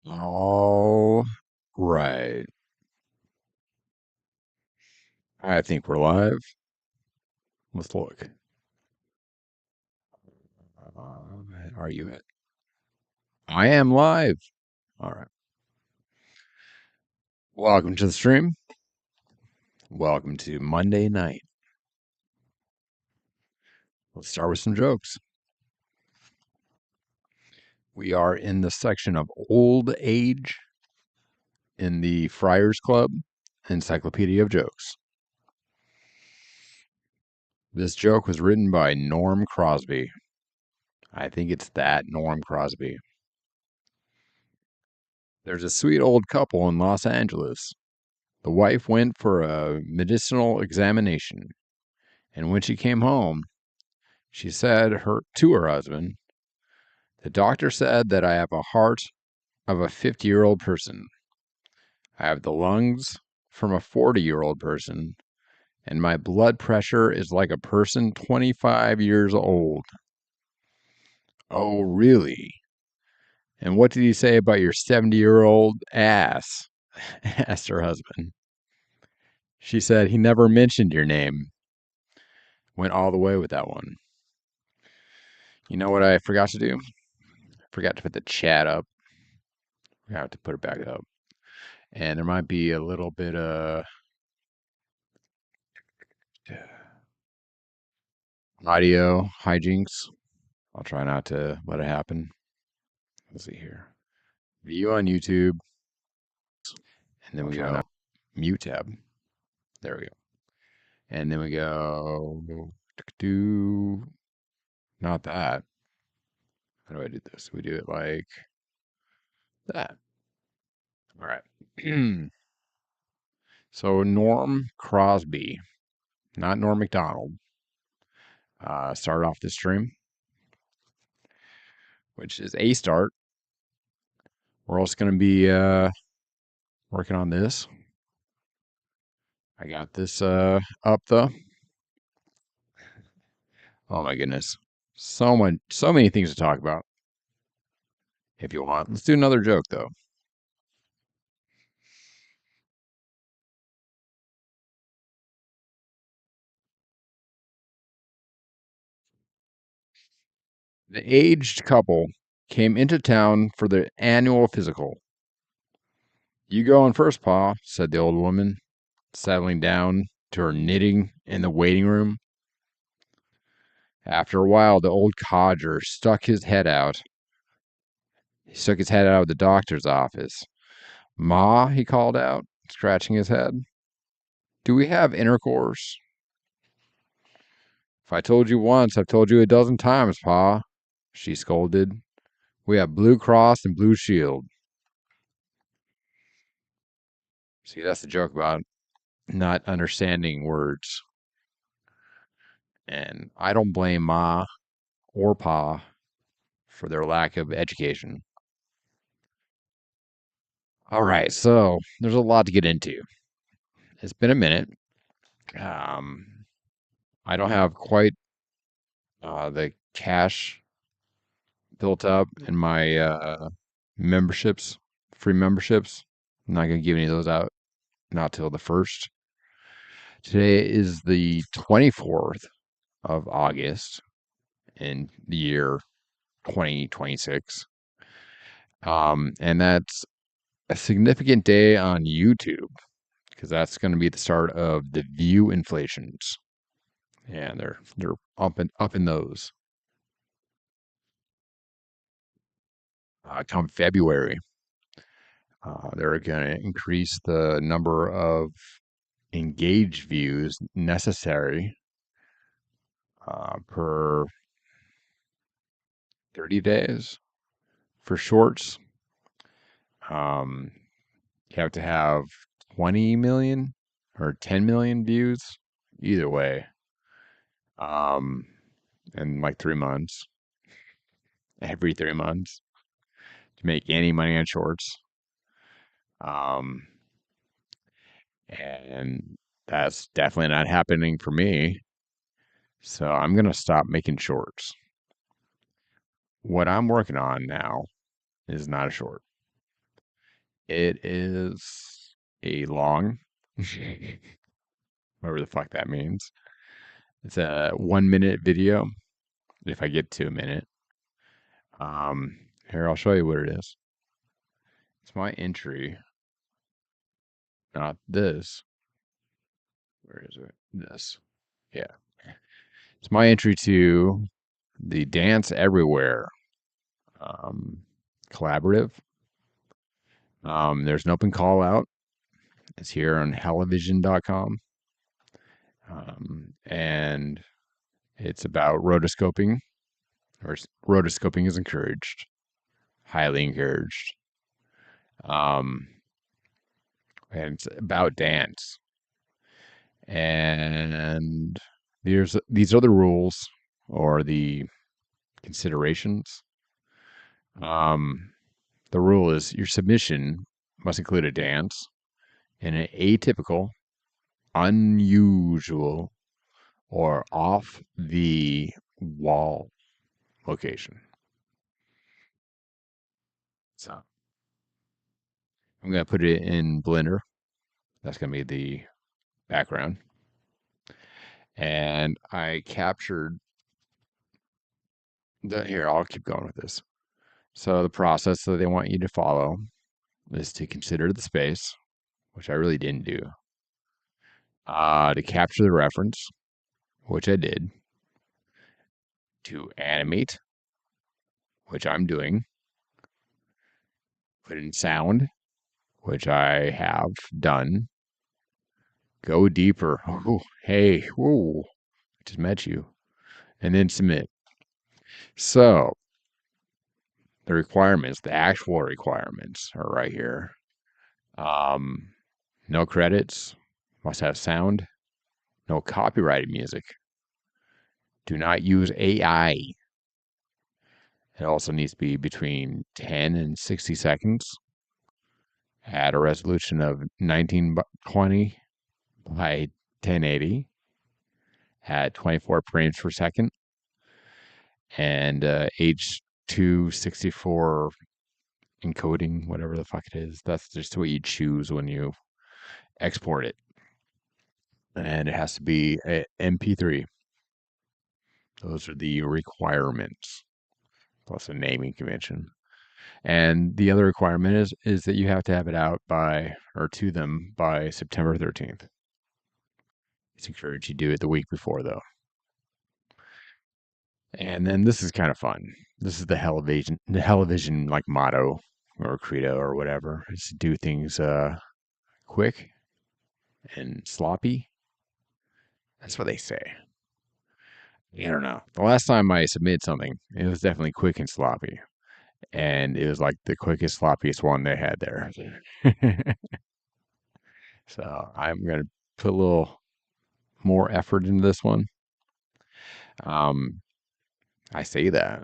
All right. I think we're live. Let's look. Are you it? I am live. All right. Welcome to the stream. Welcome to Monday night. Let's start with some jokes. We are in the section of old age in the Friars Club Encyclopedia of Jokes. This joke was written by Norm Crosby. I think it's that Norm Crosby. There's a sweet old couple in Los Angeles. The wife went for a medicinal examination, and when she came home, she said to her husband, "The doctor said that I have a heart of a 50-year-old person. I have the lungs from a 40-year-old person, and my blood pressure is like a person 25 years old." "Oh, really? And what did he say about your 70-year-old ass?" asked her husband. She said, "He never mentioned your name." Went all the way with that one. You know what I forgot to do? I forgot to put the chat up. I have to put it back up. And there might be a little bit of audio hijinks. I'll try not to let it happen. Let's see here. View on YouTube. And then we go mute tab. There we go. And then we go do not that. How do I do this? We do it like that. All right. So Norm Crosby, not Norm McDonald, started off this stream, which is a start. We're also going to be working on this. I got this up though. Oh my goodness. So many things to talk about. If you want. Let's do another joke though. The aged couple came into town for the annual physical. "You go on first, Pa," said the old woman, settling down to her knitting in the waiting room. After a while, the old codger stuck his head out. He stuck his head out of the doctor's office. "Ma," he called out, scratching his head, "do we have intercourse?" "If I told you once, I've told you a dozen times, Pa," she scolded. "We have Blue Cross and Blue Shield." See, that's the joke about not understanding words. And I don't blame Ma or Pa for their lack of education. All right, so there's a lot to get into. It's been a minute. I don't have quite the cash built up in my memberships, free memberships. I'm not going to give any of those out, not till the 1st. Today is the 24th of August in the year 2026. And that's a significant day on YouTube because that's going to be the start of the view inflations. And they're up in those. Come February, they're going to increase the number of engaged views necessary per 30 days for shorts. You have to have 20 million or 10 million views either way in like 3 months, every 3 months, to make any money on shorts. And that's definitely not happening for me. So I'm going to stop making shorts. What I'm working on now is not a short. It is a long, whatever the fuck that means. It's a 1 minute video. If I get to a minute, here I'll show you what it is. It's my entry, not this. Where is it? This. Yeah. It's my entry to the Dance Everywhere um, collaborative. There's an open call out. It's here on Hellivision.com. And it's about rotoscoping, or rotoscoping is encouraged, highly encouraged. And it's about dance. And these are the rules or the considerations. The rule is your submission must include a dance in an atypical, unusual, or off the wall location. So I'm going to put it in Blender. That's going to be the background. And I captured here, I'll keep going with this. So the process that they want you to follow is to consider the space, which I really didn't do. To capture the reference, which I did. To animate, which I'm doing. Put in sound, which I have done. Go deeper. Oh, hey, whoa, I just met you. And then submit. So the requirements, the actual requirements are right here. No credits, must have sound, no copyrighted music. Do not use AI. It also needs to be between 10 and 60 seconds at a resolution of 1920 by 1080 at 24 frames per second and H.264 encoding, whatever the fuck it is. That's just what you choose when you export it. And it has to be a MP3. Those are the requirements, plus a naming convention. And the other requirement is that you have to have it out by or to them by September 13th. It's encouraged you do it the week before though. And then this is kind of fun. This is the Hellivision like motto or credo or whatever. Is to do things quick and sloppy. That's what they say. I don't know. The last time I submitted something, it was definitely quick and sloppy. And it was like the quickest, sloppiest one they had there. So I'm going to put a little more effort into this one. I say that,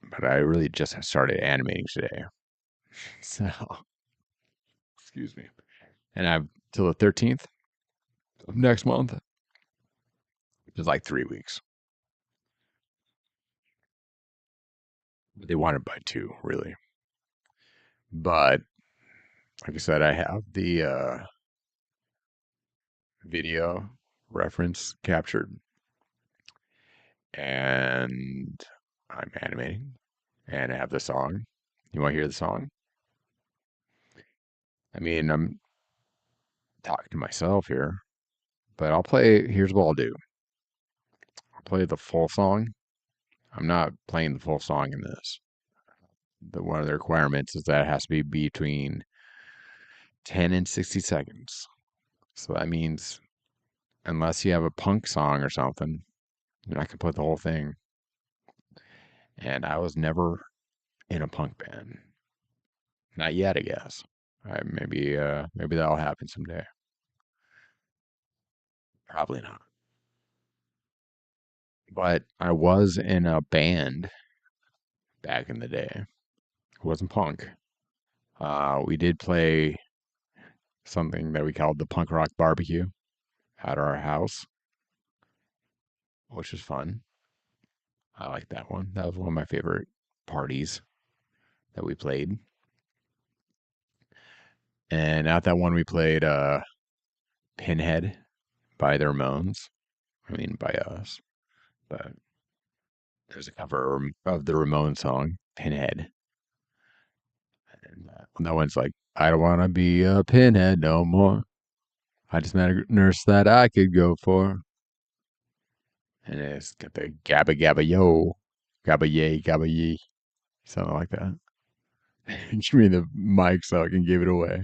but I really just started animating today. So, excuse me. And I've till the 13th of next month, which is like 3 weeks. They wanted by 2, really. But like I said, I have the video reference captured and I'm animating and I have the song. You want to hear the song? I mean, I'm talking to myself here, but I'll play. Here's what I'll do. I'll play the full song. I'm not playing the full song in this. One of the requirements is that it has to be between 10 and 60 seconds. So that means unless you have a punk song or something, you're not gonna play the whole thing. And I was never in a punk band. Not yet, I guess. Maybe that'll happen someday. Probably not. But I was in a band back in the day. It wasn't punk. We did play something that we called the punk rock barbecue at our house, which was fun. I like that one. That was one of my favorite parties that we played. And at that one, we played Pinhead by the Ramones. I mean, by us. But there's a cover of the Ramones song, Pinhead. And that one's like, I don't want to be a pinhead no more. I just met a nurse that I could go for. And it's got the gabba gabba yo, gabba yay, gabba yee. Something like that. Give me the mic so I can give it away.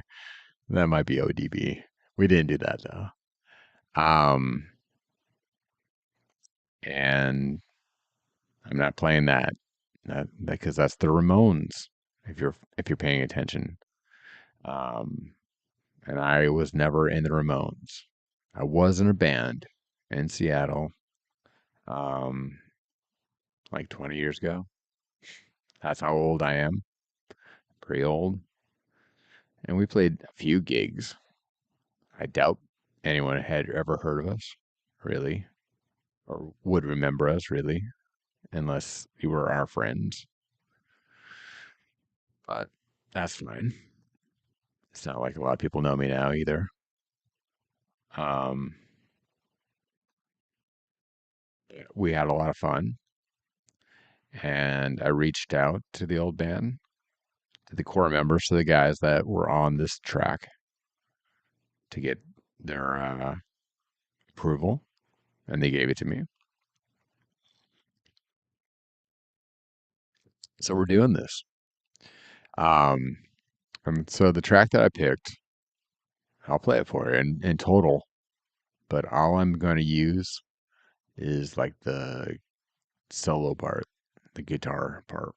That might be ODB. We didn't do that though. And I'm not playing that because that's the Ramones. If you're paying attention, and I was never in the Ramones. I was in a band in Seattle, like 20 years ago. That's how old I am. Pretty old. And we played a few gigs. I doubt anyone had ever heard of us, really, or would remember us, really, unless you were our friends. But that's fine. It's not like a lot of people know me now either. We had a lot of fun, and I reached out to the old band, to the core members, to the guys that were on this track, to get their approval, and they gave it to me. So we're doing this. So the track that I picked, I'll play it for you in total, but all I'm going to use is like the solo part, the guitar part.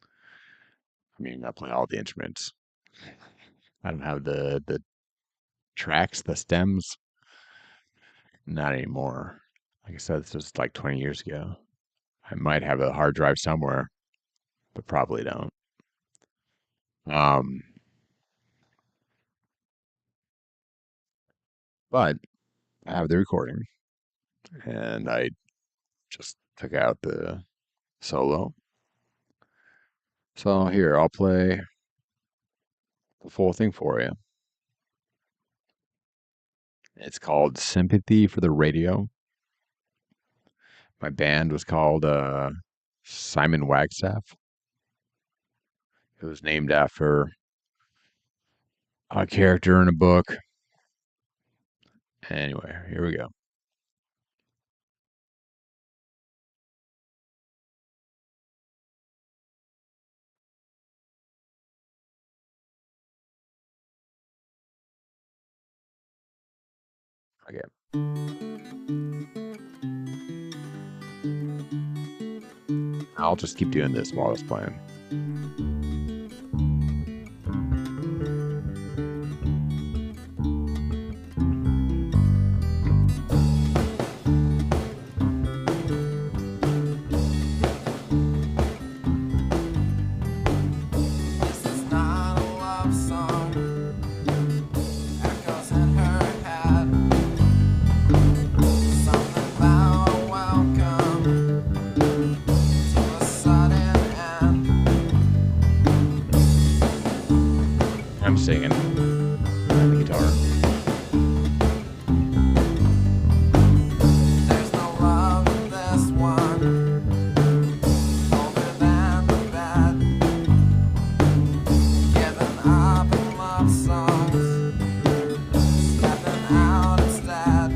I mean, I play all the instruments. I don't have the tracks, the stems. Not anymore. Like I said, this was like 20 years ago. I might have a hard drive somewhere, but probably don't. But I have the recording, and I just took out the solo. So here, I'll play the full thing for you. It's called Sympathy for the Radio. My band was called Simon Wagstaff. It was named after a character in a book. Anyway, here we go. Okay. I'll just keep doing this while it's playing. I'm singing on the guitar. There's no love in this one, older than the bed, giving up in love songs, stepping out instead,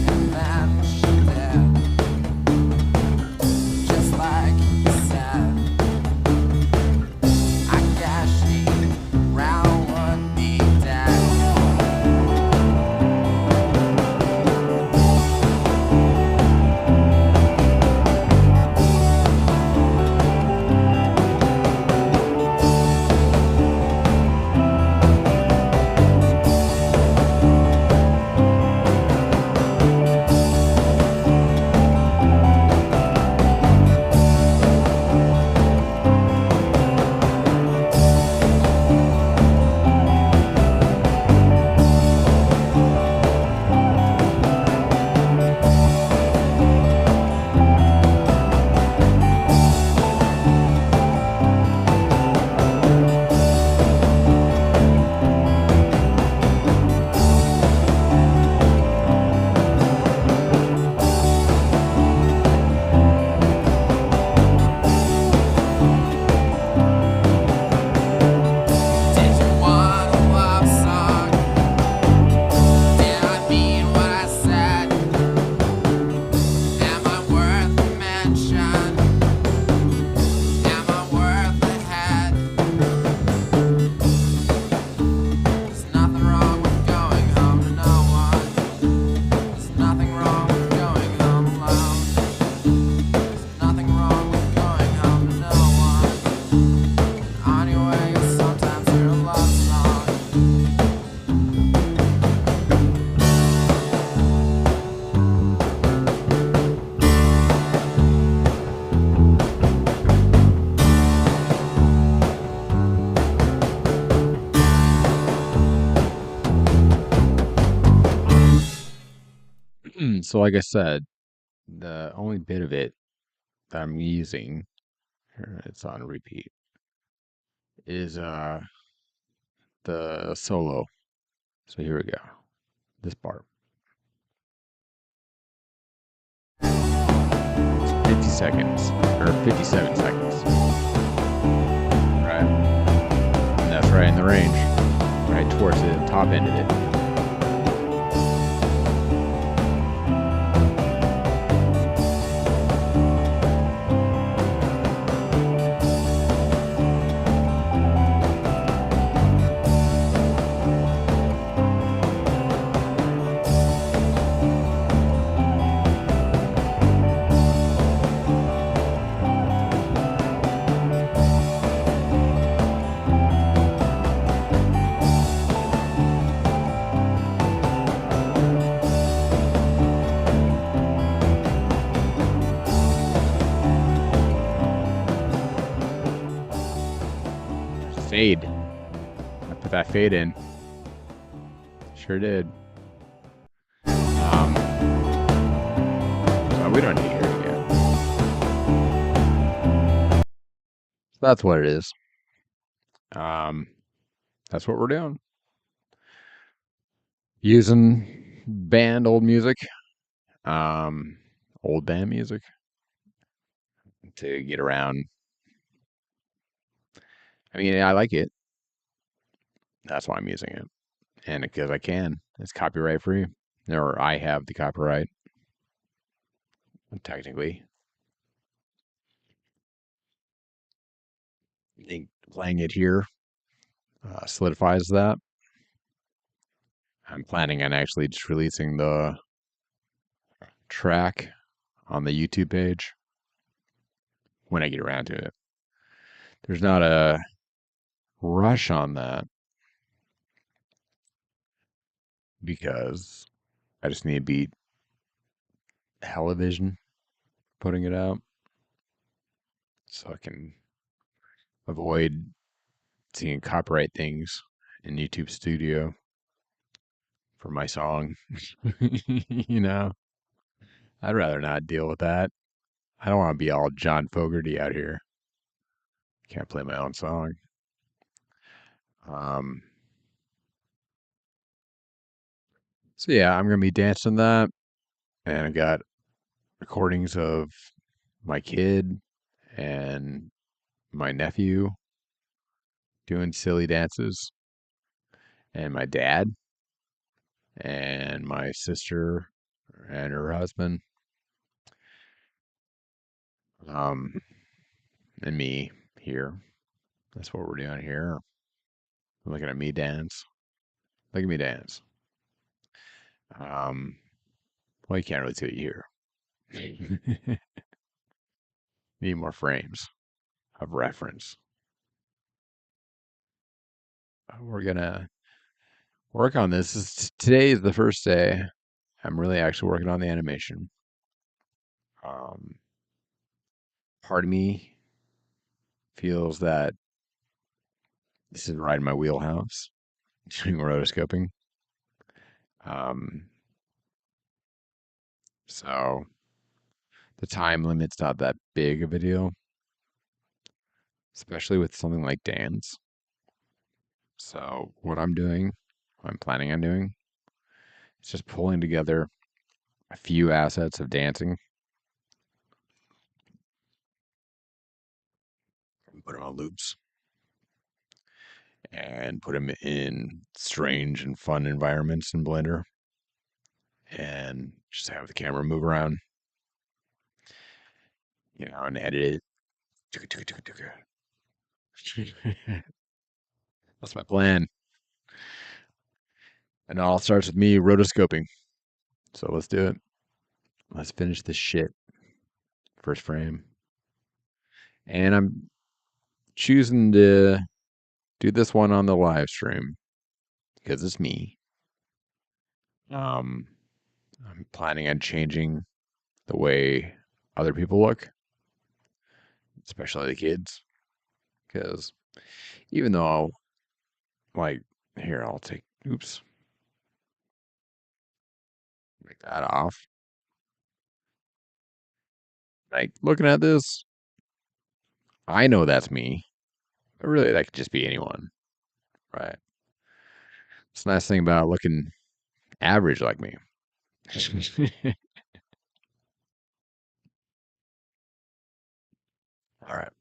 and then she did, just like you said. I guess she round would be so like I said, the only bit of it that I'm using, it's on repeat, is the solo. So here we go. This part. 50 seconds or 57 seconds. Right. And that's right in the range. Right towards the top end of it. Fade. I put that fade in. Sure did. So we don't need to hear it yet. So that's what it is. That's what we're doing. Using band old music, old band music to get around. I mean, I like it. That's why I'm using it. And because I can. It's copyright free. Or I have the copyright, technically. I think playing it here solidifies that. I'm planning on actually just releasing the track on the YouTube page when I get around to it. There's not a rush on that because I just need to beat Hellivision putting it out so I can avoid seeing copyright things in YouTube Studio for my song. You know, I'd rather not deal with that. I don't want to be all John Fogerty out here. Can't play my own song. So yeah, I'm gonna be dancing that, and I got recordings of my kid and my nephew doing silly dances, and my dad and my sister and her husband, and me here. That's what we're doing here. Looking at me dance. Look at me dance. Well, you can't really see it here. Need more frames of reference. We're gonna work on this. Today is the first day I'm really actually working on the animation. Part of me feels that this is right in my wheelhouse, doing rotoscoping. So the time limit's not that big of a deal, especially with something like dance. So what I'm planning on doing, is just pulling together a few assets of dancing, put them on loops, and put them in strange and fun environments in Blender, and just have the camera move around, and edit it. That's my plan. And it all starts with me rotoscoping. So let's do it. Let's finish this shit. First frame. And I'm choosing to do this one on the live stream because it's me. I'm planning on changing the way other people look, especially the kids. Because even though, here, I'll take, make that off. Like looking at this, I know that's me. But really, that could just be anyone, right? It's a nice thing about looking average like me. All right,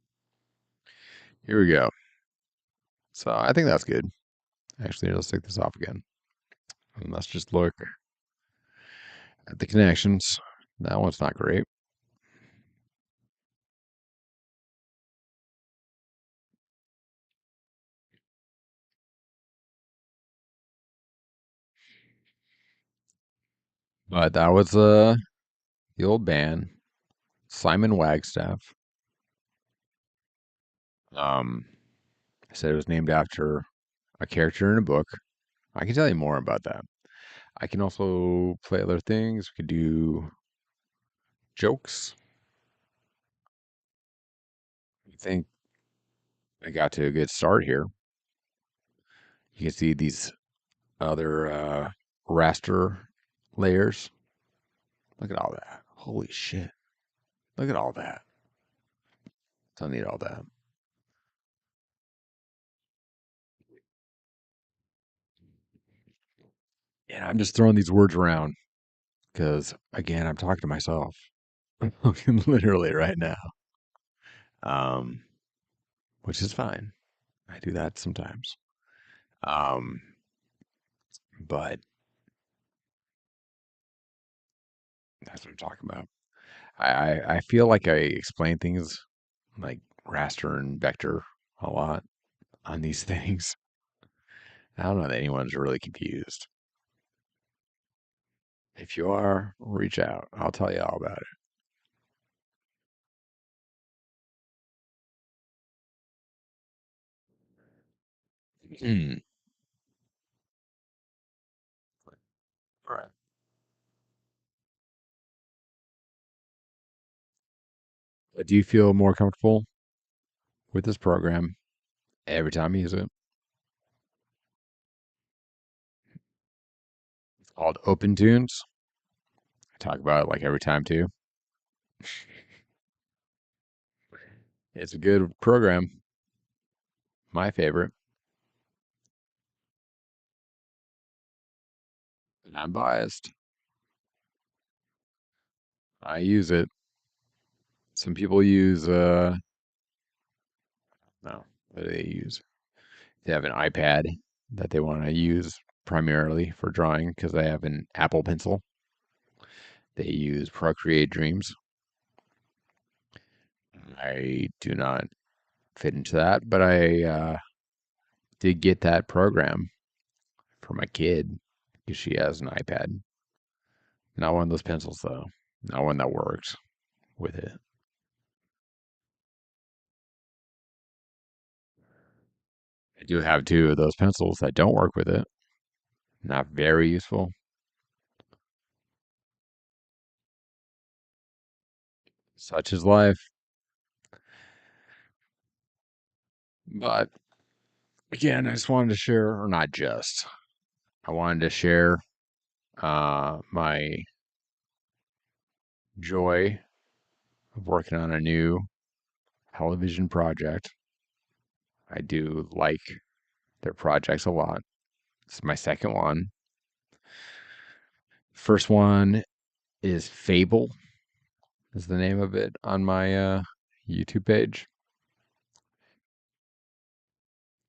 here we go. So I think that's good. Actually, let's take this off again. And let's just look at the connections. That one's not great. But that was the old band, Simon Wagstaff. Um, I said it was named after a character in a book. I can tell you more about that. I can also play other things. We could do jokes. I think I got to a good start here. You can see these other raster layers. Look at all that. Holy shit. Look at all that. Don't need all that. Yeah, I'm just throwing these words around because, again, I'm talking to myself. Literally right now. Um, which is fine. I do that sometimes. Um, but that's what I'm talking about. I feel like I explain things like raster and vector a lot on these things. I don't know that anyone's really confused. If you are, reach out. I'll tell you all about it. Right. But do you feel more comfortable with this program every time you use it? It's called Open Tunes. I talk about it like every time too. It's a good program. My favorite. I'm biased. I use it. Some people use no, what do they use? They have an iPad that they want to use primarily for drawing because they have an Apple Pencil. They use Procreate Dreams. I do not fit into that, but I did get that program for my kid because she has an iPad. Not one of those pencils though. Not one that works with it. I do have two of those pencils that don't work with it. Not very useful. Such is life. But again, I just wanted to share, or not just, I wanted to share my joy of working on a new television project. I do like their projects a lot. It's my second one. First one is Fable, is the name of it on my YouTube page,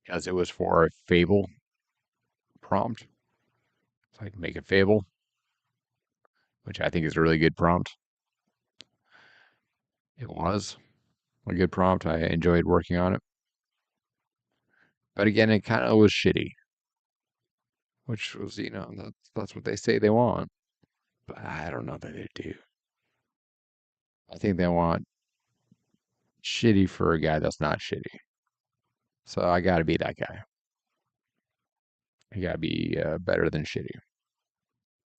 as it was for a Fable prompt. It's like make a Fable, which I think is a really good prompt. It was a good prompt. I enjoyed working on it. But again, it kind of was shitty, which was, that's what they say they want. But I don't know that they do. I think they want shitty for a guy that's not shitty. So I got to be that guy. I got to be better than shitty.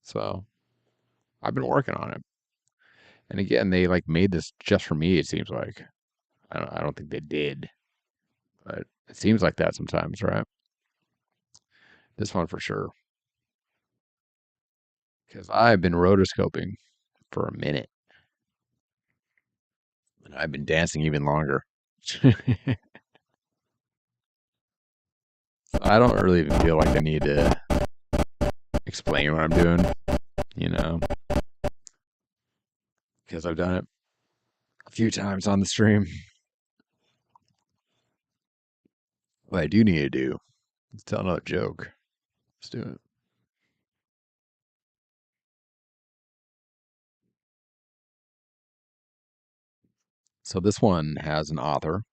So I've been working on it. And again, they like made this just for me. It seems like I don't think they did, but it seems like that sometimes, right? This one for sure, because I've been rotoscoping for a minute. And I've been dancing even longer. I don't really even feel like I need to explain what I'm doing, you know, because I've done it a few times on the stream. What I do need to do is tell another joke. Let's do it. So this one has an author,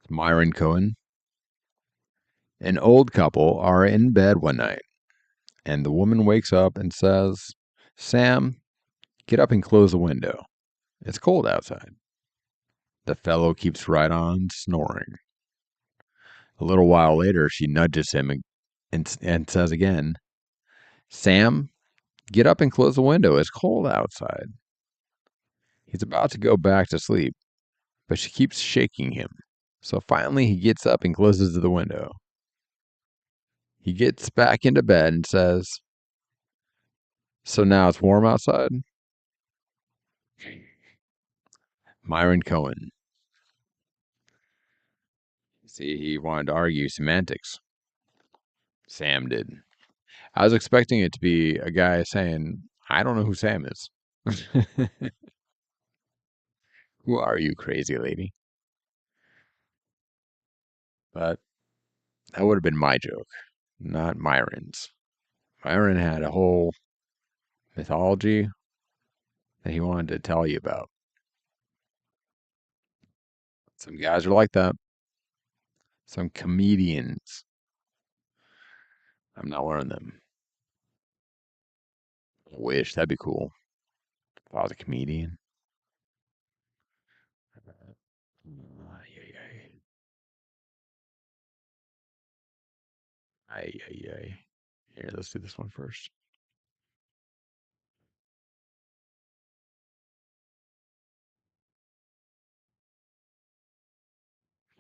Myron Cohen. An old couple are in bed one night, and the woman wakes up and says, Sam, get up and close the window. It's cold outside. The fellow keeps right on snoring. A little while later, she nudges him and says again, Sam, get up and close the window. It's cold outside. He's about to go back to sleep, but she keeps shaking him. So finally, he gets up and closes the window. He gets back into bed and says, So now it's warm outside? Myron Cohen. See, he wanted to argue semantics. Sam did. I was expecting it to be a guy saying, I don't know who Sam is. Who are you, crazy lady? But that would have been my joke, not Myron's. Myron had a whole mythology that he wanted to tell you about. Some guys are like that. Some comedians. I'm not one of them. I wish that'd be cool. If I was a comedian. Ay, ay, ay. Ay, ay, ay. Here, let's do this one first.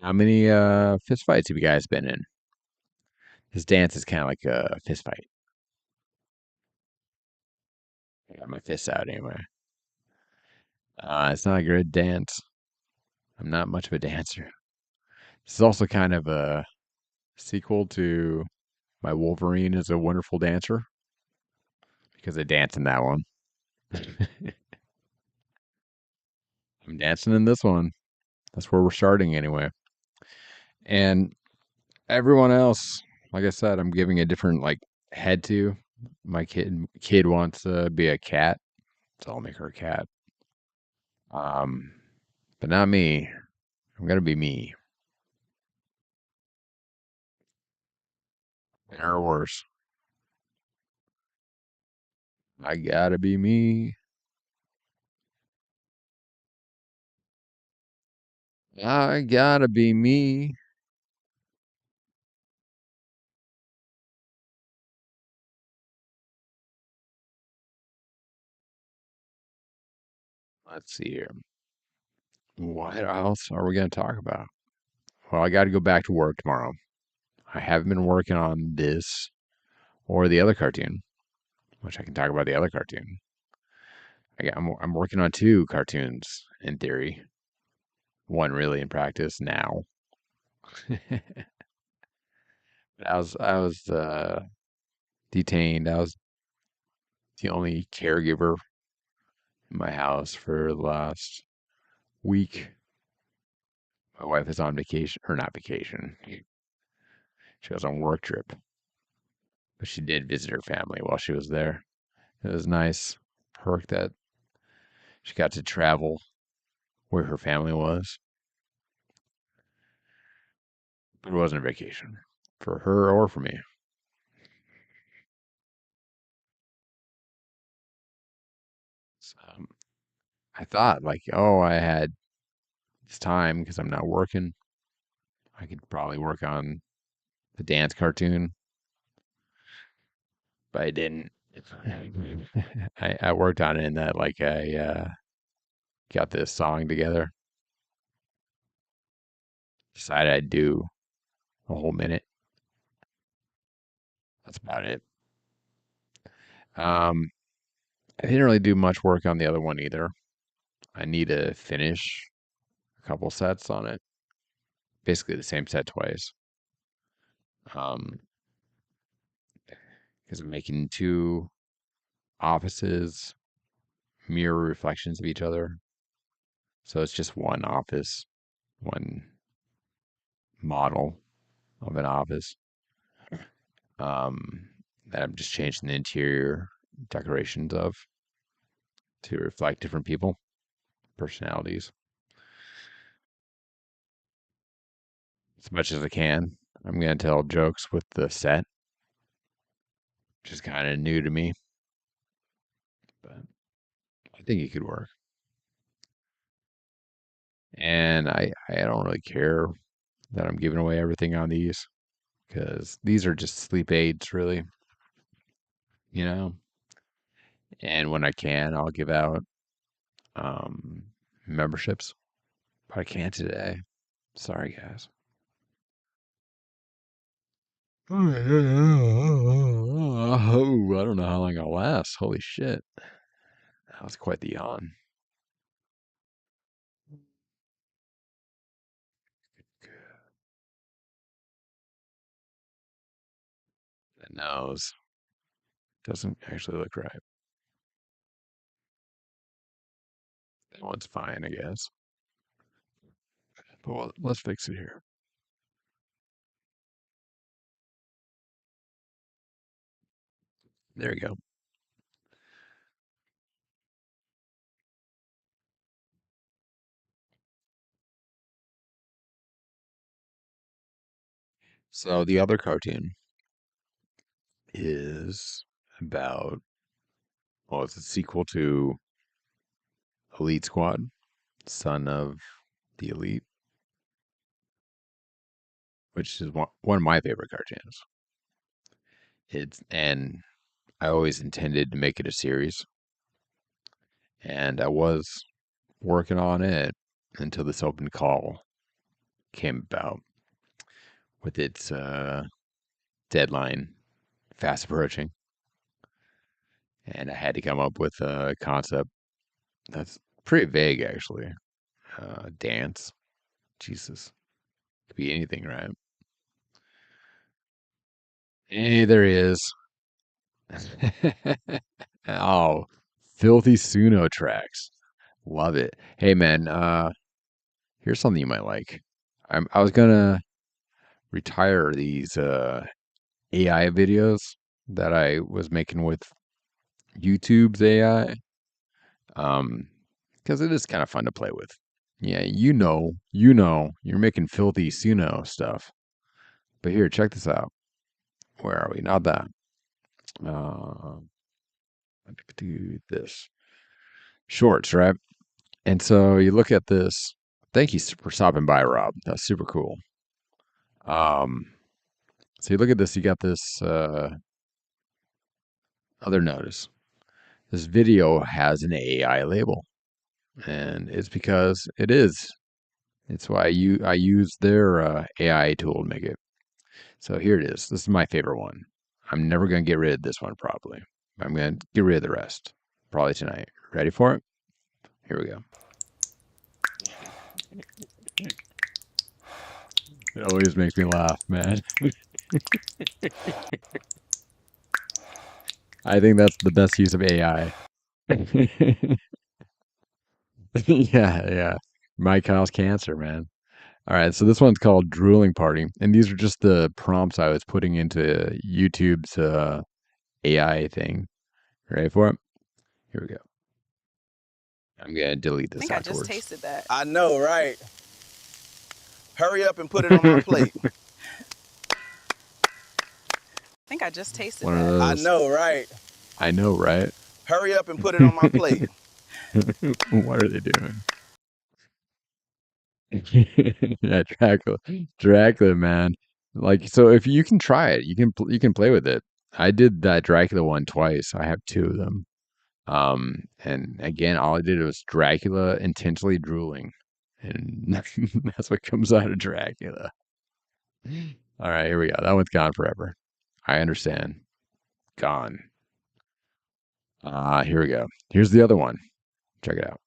How many fist fights have you guys been in? This dance is kind of like a fist fight. I got my fists out anyway. It's not a good dance. I'm not much of a dancer. This is also kind of a sequel to my Wolverine is a Wonderful Dancer because I dance in that one. I'm dancing in this one. That's where we're starting anyway. And everyone else, like I said, I'm giving a different like head to. My kid wants to be a cat, so I'll make her a cat. Um, but not me. I'm gonna be me. Or worse. I gotta be me. I gotta be me. Let's see here. What else are we gonna talk about? Well, I gotta go back to work tomorrow. I haven't been working on this or the other cartoon, which I can talk about the other cartoon. I'm working on two cartoons in theory. One really in practice now. I was detained. I was the only caregiver in my house for the last week. My wife is on vacation, or not vacation. She was on work trip, but she did visit her family while she was there. It was nice perk that she got to travel where her family was, but it wasn't a vacation for her or for me. So I thought like, oh, I had this time because I'm not working. I could probably work on the dance cartoon, but I didn't. I worked on it in that like I got this song together. Decided I'd do a whole minute. That's about it. Um, I didn't really do much work on the other one either. I need to finish a couple sets on it. Basically the same set twice. Because I'm making two offices mirror reflections of each other. So it's just one office, one model of an office. That I'm just changing the interior decorations of to reflect different people, personalities, as much as I can. I'm going to tell jokes with the set, which is kind of new to me, but I think it could work. And I don't really care that I'm giving away everything on these because these are just sleep aids, really, you know. And when I can, I'll give out memberships, but I can't today. Sorry, guys. Oh, I don't know how long I'll last. Holy shit. That was quite the yawn. That nose doesn't actually look right. That one's fine, I guess. But let's fix it here. There we go. So the other cartoon is about, well, it's a sequel to Elite Squad, Son of the Elite, which is one of my favorite cartoons. And I always intended to make it a series, and I was working on it until this open call came about with its deadline fast approaching, and I had to come up with a concept that's pretty vague, actually. Dance, Jesus, could be anything, right? Hey, there he is. Oh, filthy Suno tracks. Love it. Hey man, here's something you might like. I was gonna retire these AI videos that I was making with YouTube's AI. Because it is kind of fun to play with. Yeah, you're making filthy Suno stuff. But here, check this out. Where are we? Not that. Uh, do this. Shorts, right? And so you look at this. Thank you for stopping by, Rob. That's super cool. Um, so you look at this. You got this other notice. This video has an AI label, and it's because it is. It's why I use their AI tool to make it. So here it is. This is my favorite one. I'm never going to get rid of this one probably. I'm going to get rid of the rest probably tonight. Ready for it? Here we go. It always makes me laugh, man. I think that's the best use of AI. Yeah. Might cause cancer, man. All right, so this one's called Drooling Party, and these are just the prompts I was putting into YouTube's AI thing. Ready for it? Here we go. I'm gonna delete I this think I just afterwards. tasted that. I know, right? Hurry up and put it on my plate. I think I just tasted One of that. I those. know, right? I know, right? Hurry up and put it on my plate. What are they doing? Yeah, Dracula, man. Like, so if you can try it, you can play with it. I did that Dracula one twice. I have two of them. And again, all I did was Dracula intentionally drooling, and that's what comes out of Dracula. All right, here we go. That one's gone forever. I understand. Gone. Here we go. Here's the other one. Check it out.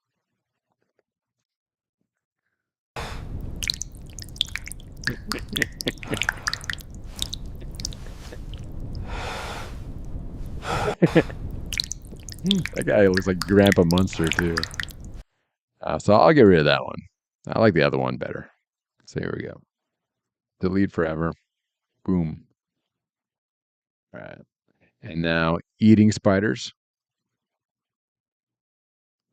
That guy looks like Grandpa Munster too. So I'll get rid of that one. I like the other one better. So here we go. Delete forever. Boom. All right. And now eating spiders.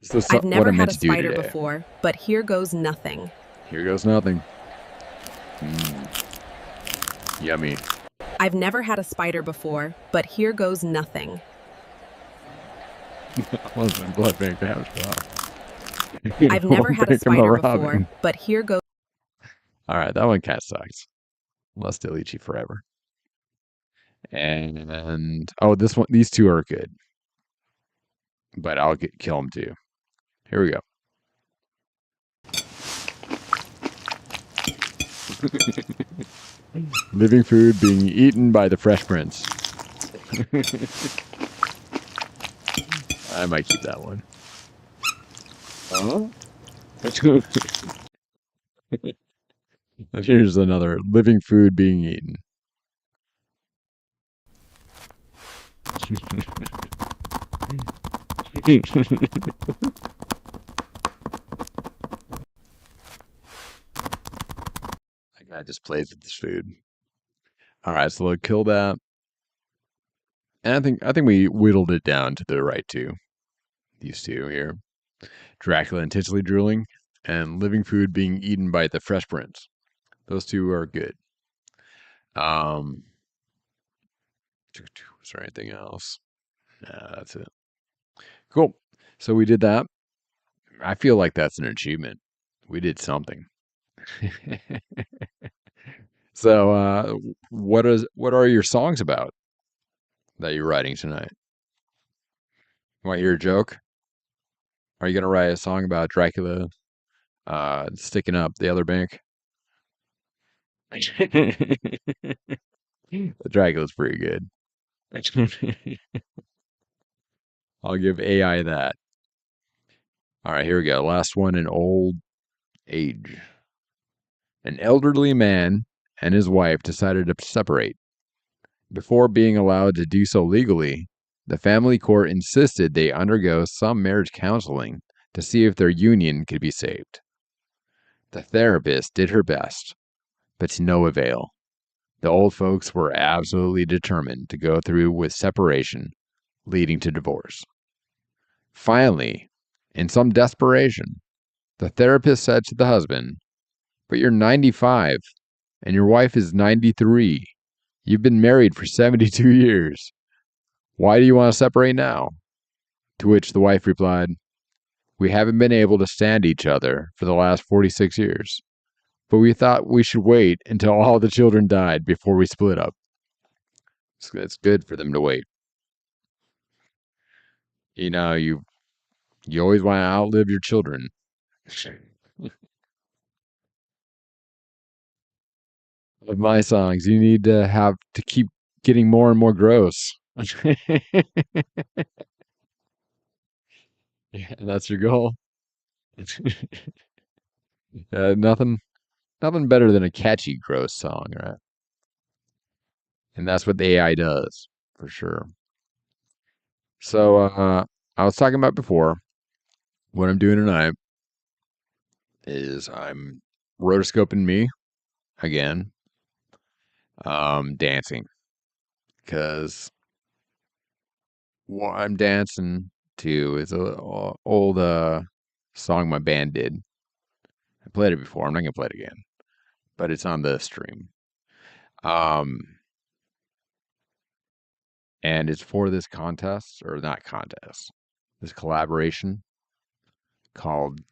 So I've what never I had meant a to do spider today. before, but here goes nothing. Here goes nothing. Yummy. I've never had a spider before, but here goes nothing. Listen, blood bank hash broth. I've never had a Bank 'em spider Robin. before, but here goes. All right, that one kind of sucks. Let's delete you forever. And oh, this one, these two are good, but I'll kill them too. Here we go. Living food being eaten by the Fresh Prince. I might keep that one. Here's another living food being eaten. That guy just plays with this food. All right, so we'll kill that. And I think we whittled it down to the right two. These two here. Dracula intentionally drooling and living food being eaten by the Fresh Prince. Those two are good. Was there anything else? Nah, that's it. Cool. So we did that. I feel like that's an achievement. We did something. So what are your songs about that you're writing tonight? Want to hear a joke? Are you gonna write a song about Dracula sticking up the other bank? Dracula's pretty good. I'll give AI that. All right, here we go. Last one in old age. An elderly man and his wife decided to separate. Before being allowed to do so legally, the family court insisted they undergo some marriage counseling to see if their union could be saved. The therapist did her best, but to no avail. The old folks were absolutely determined to go through with separation, leading to divorce. Finally, in some desperation, the therapist said to the husband, "But you're 95 and your wife is 93. You've been married for 72 years. Why do you want to separate now?" To which the wife replied, "We haven't been able to stand each other for the last 46 years, but we thought we should wait until all the children died before we split up." It's good for them to wait. You know, you always want to outlive your children. With my songs, you need to have to keep getting more and more gross. Yeah, and that's your goal. Nothing better than a catchy gross song, right? And that's what the AI does, for sure. So I was talking about before, what I'm doing tonight is I'm rotoscoping me again, dancing, because what I'm dancing to is a old song my band did. I played it before. I'm not gonna play it again, but it's on the stream. And it's for this contest, or not contest, this collaboration called,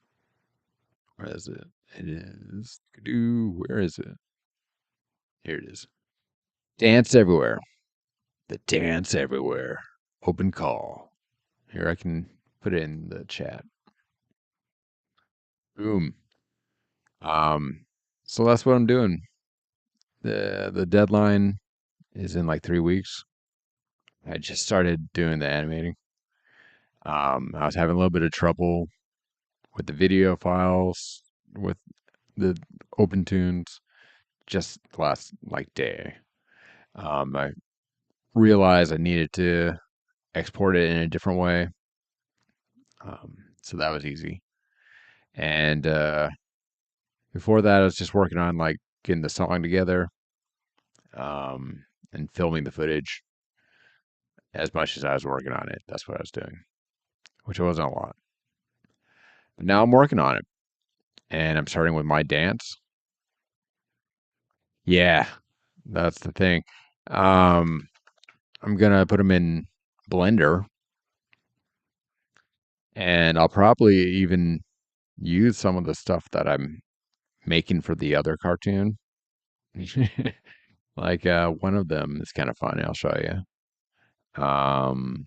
where is it? It is, where is it? Here it is. Dance Everywhere. The Dance Everywhere open call. Here, I can put it in the chat. Boom. So that's what I'm doing. The deadline is in like 3 weeks. I just started doing the animating. I was having a little bit of trouble with the video files, with the open tunes, just last like day. I realized I needed to export it in a different way. So that was easy. And before that, I was just working on like getting the song together, and filming the footage as much as I was working on it. That's what I was doing, which wasn't a lot. But now I'm working on it, and I'm starting with my dance. Yeah, that's the thing. Um, I'm gonna put them in Blender, and I'll probably even use some of the stuff that I'm making for the other cartoon. Like one of them is kind of funny. I'll show you. Um,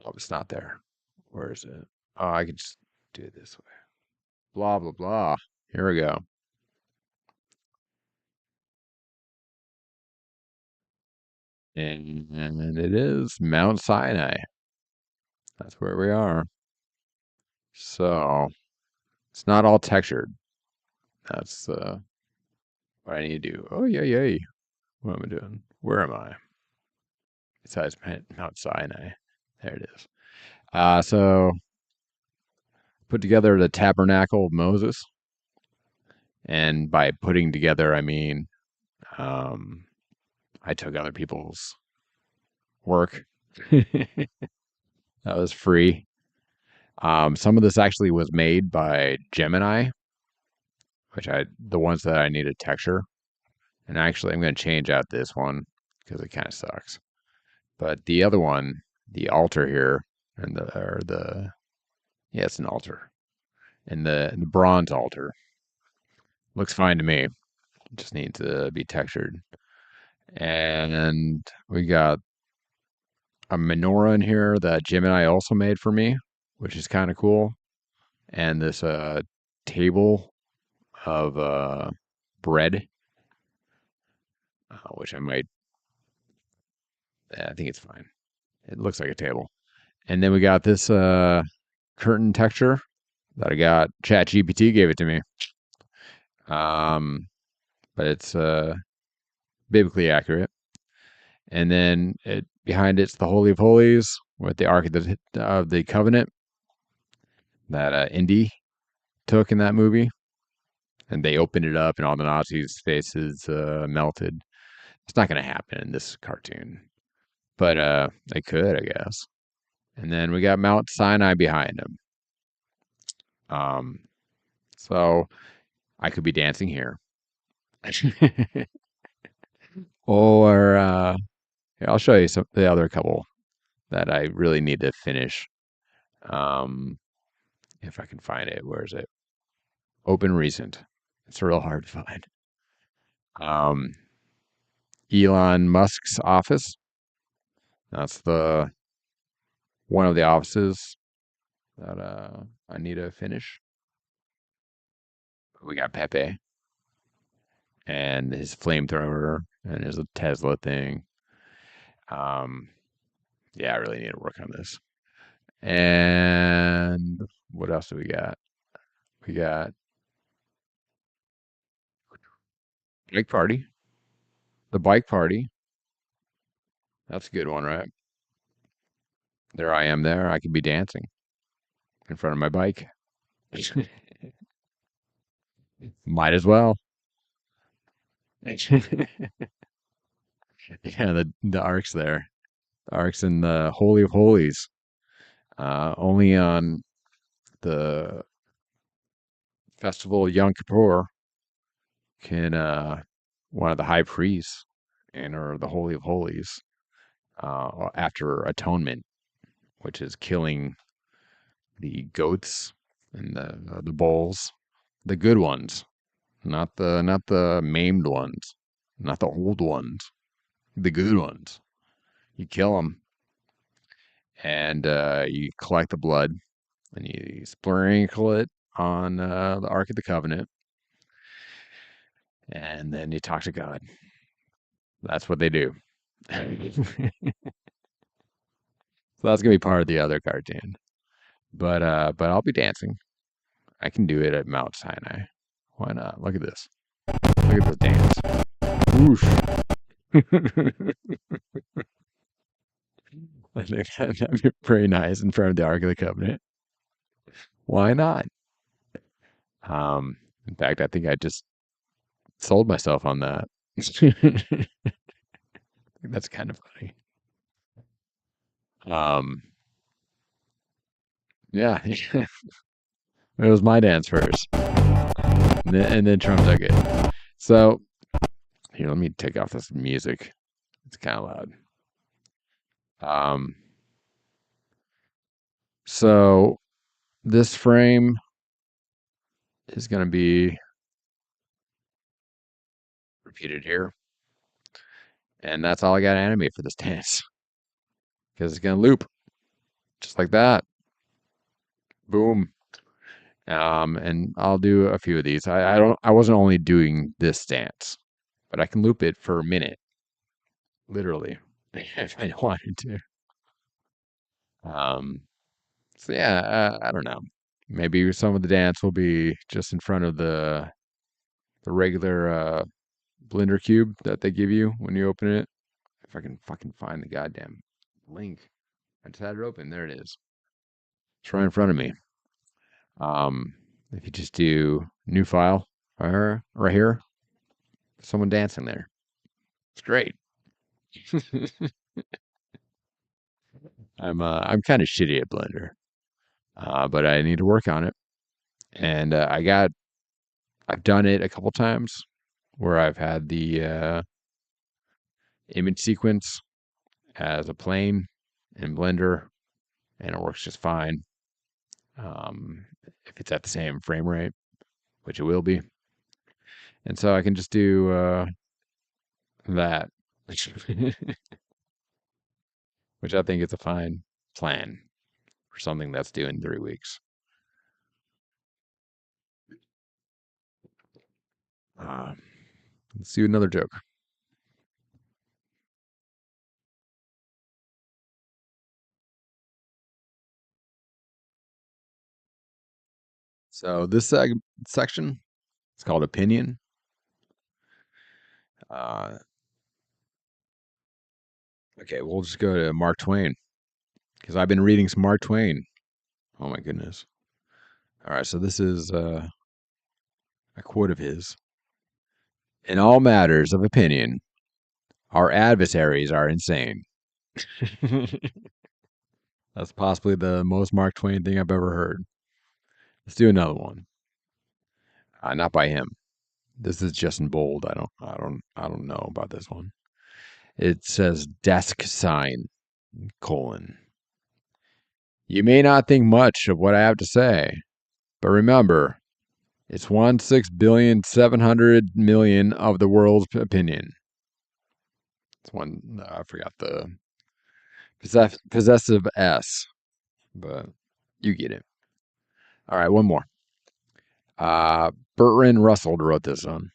oh, it's not there. Where is it? Oh, I could just do it this way. Blah blah blah. Here we go. And it is Mount Sinai. That's where we are. So it's not all textured. That's what I need to do. Oh yeah, yeah. What am I doing? Where am I? Besides Mount Sinai. There it is. So put together the tabernacle of Moses. And by putting together, I mean I took other people's work. That was free. Some of this actually was made by Gemini, the ones that I needed texture. And actually, I'm going to change out this one because it kind of sucks. But the other one, the altar here, yeah, it's an altar, and the bronze altar looks fine to me. It just needs to be textured. And we got a menorah in here that Gemini also made for me, which is kind of cool. And this table of bread, which I might. I think it's fine. It looks like a table. And then we got this curtain texture that I got. ChatGPT gave it to me. But it's biblically accurate. And then behind it's the Holy of Holies with the Ark of the Covenant that Indy took in that movie. And they opened it up and all the Nazis' faces melted. It's not going to happen in this cartoon. But they could, I guess. And then we got Mount Sinai behind him. So I could be dancing here. Or here, I'll show you the other couple that I really need to finish. If I can find it. Where is it? Open recent. It's real hard to find. Elon Musk's office. That's one of the offices that I need to finish. We got Pepe and his flamethrower and his Tesla thing. Yeah, I really need to work on this. And what else do we got? We got bike party. The bike party. That's a good one, right? There I am there. I could be dancing in front of my bike. Might as well. Yeah, the ark's there. The ark's in the Holy of Holies. Only on the festival Yom Kippur can one of the high priests enter the Holy of Holies after atonement, which is killing the goats and the bulls, the good ones, not the maimed ones, not the old ones, the good ones. You kill them, and you collect the blood, and you sprinkle it on the Ark of the Covenant, and then you talk to God. That's what they do. So that's gonna be part of the other cartoon. But I'll be dancing. I can do it at Mount Sinai. Why not? Look at this. Look at the dance. Whoosh. I think that'd be pretty nice in front of the Ark of the Covenant. Why not? In fact, I think I just sold myself on that. That's kind of funny. Yeah, it was my dance first, and then Trump took it. So here, let me take off this music. It's kind of loud. So this frame is going to be repeated here, and that's all I got to animate for this dance, because it's going to loop just like that. Boom. And I'll do a few of these. I wasn't only doing this dance, but I can loop it for a minute, literally, if I wanted to. So yeah, I don't know. Maybe some of the dance will be just in front of the regular Blender cube that they give you when you open it. If I can fucking find the goddamn link. I just had it open. There it is. It's right in front of me. If you just do new file right here, someone dancing there. It's great. I'm kind of shitty at Blender, but I need to work on it. And I've done it a couple times where I've had the image sequence as a plane in Blender, and it works just fine. If it's at the same frame rate, which it will be. And so I can just do that, which I think is a fine plan for something that's due in 3 weeks. Let's do another joke. So this section, it's called opinion. Okay, we'll just go to Mark Twain, because I've been reading some Mark Twain. Oh my goodness. All right, so this is a quote of his. In all matters of opinion, our adversaries are insane. That's possibly the most Mark Twain thing I've ever heard. Let's do another one. Not by him. This is just in bold. I don't know about this one. It says desk sign, : You may not think much of what I have to say, but remember, it's 1,6,700,000,000 of the world's opinion. It's one, I forgot the possessive S, but you get it. All right, one more. Bertrand Russell wrote this one.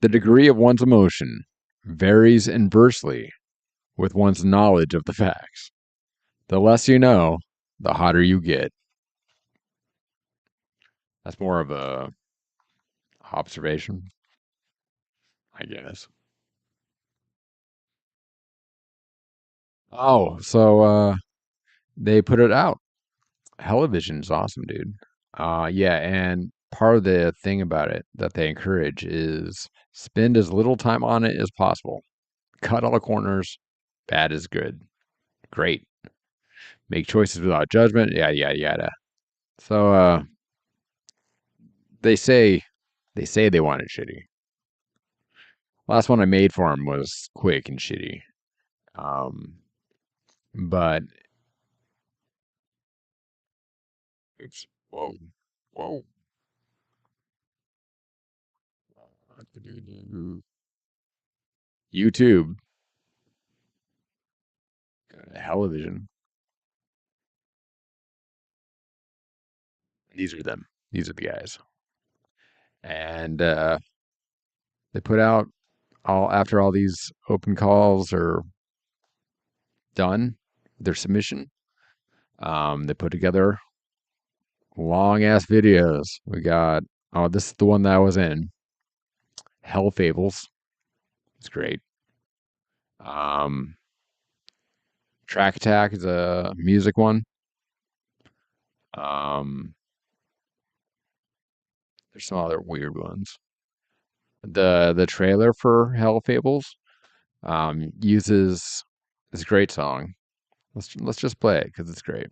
The degree of one's emotion varies inversely with one's knowledge of the facts. The less you know, the hotter you get. That's more of a observation, I guess. Oh, so they put it out. Television is awesome, dude. Yeah, and part of the thing about it that they encourage is spend as little time on it as possible. Cut all the corners. Bad is good. Great. Make choices without judgment. Yada yada yada. So they say they want it shitty. Last one I made for them was quick and shitty. But it's whoa. YouTube. Television. These are them. These are the guys. And they put out after all these open calls are done, their submission. They put together long ass videos. We got Oh, this is the one that I was in. Hell Fables. It's great. Um, Track Attack is a music one. Um, there's some other weird ones. The trailer for Hell Fables uses this great song. Let's just play it because it's great.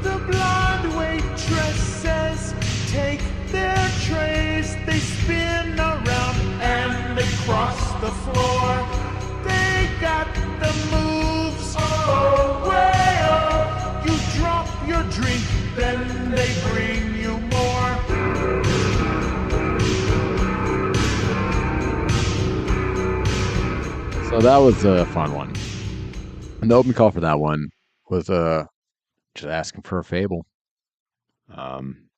The blonde waitresses take their trays, they spin around and they cross the floor. They got the moves, oh, way oh. You drop your drink, then they bring you more. So that was a fun one. And the open call for that one was just asking for a fable. Um,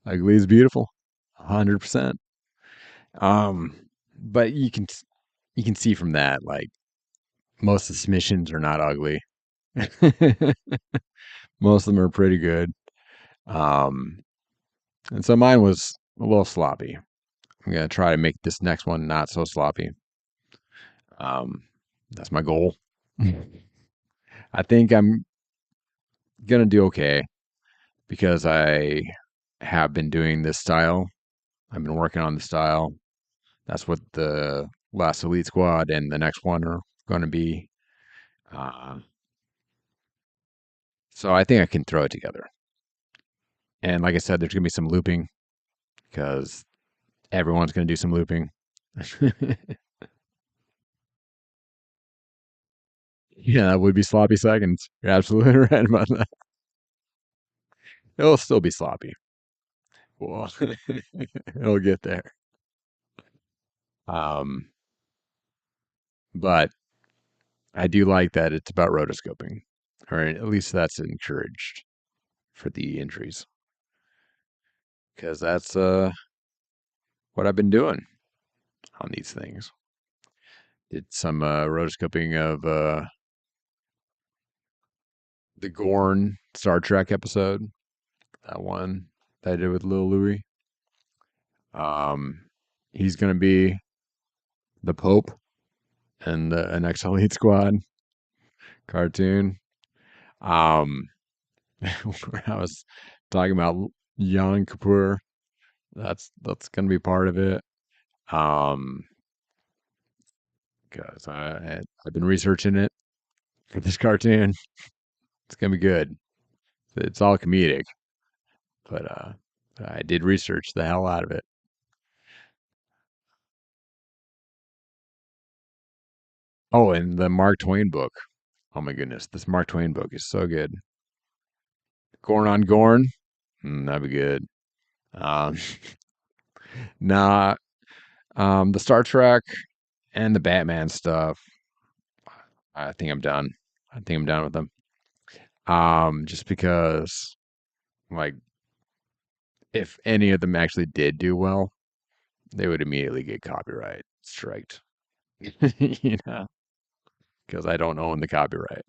ugly is beautiful, 100%. But you can see from that like most of the submissions are not ugly. Most of them are pretty good. Um, and so mine was a little sloppy. I'm gonna try to make this next one not so sloppy. Um, that's my goal. I think I'm gonna do okay because I have been doing this style. I've been working on the style. That's what the last Elite Squad and the next one are going to be. Uh, so I think I can throw it together. And like I said, there's going to be some looping because everyone's going to do some looping. Yeah, that would be sloppy seconds. You're absolutely right about that. It'll still be sloppy. Well, it'll get there. Um, but I do like that it's about rotoscoping, or at least that's encouraged for the entries, because that's what I've been doing on these things. Did some rotoscoping of the Gorn Star Trek episode, that one that I did with Lil Louie. He's gonna be the Pope and the next Elite Squad cartoon. Um, where I was talking about Yom Kippur, that's gonna be part of it. Um, because I've been researching it for this cartoon. It's gonna be good. It's all comedic, but I did research the hell out of it. Oh, and the Mark Twain book. Oh my goodness, this Mark Twain book is so good. Gorn on Gorn, that'd be good. Um, nah, the Star Trek and the Batman stuff. I think I'm done. I think I'm done with them. Just because, like, if any of them actually did do well, they would immediately get copyright striked. You know, because I don't own the copyright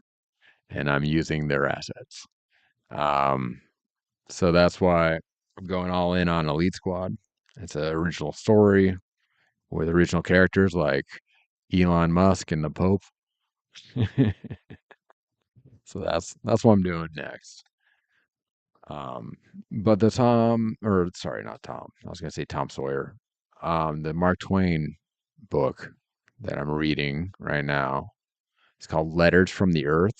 and I'm using their assets. Um, so that's why I'm going all in on Elite Squad. It's an original story with original characters like Elon Musk and the Pope. So that's what I'm doing next. Um, but the Tom, or sorry, not Tom. I was gonna say Tom Sawyer. The Mark Twain book that I'm reading right now. It's called Letters from the Earth.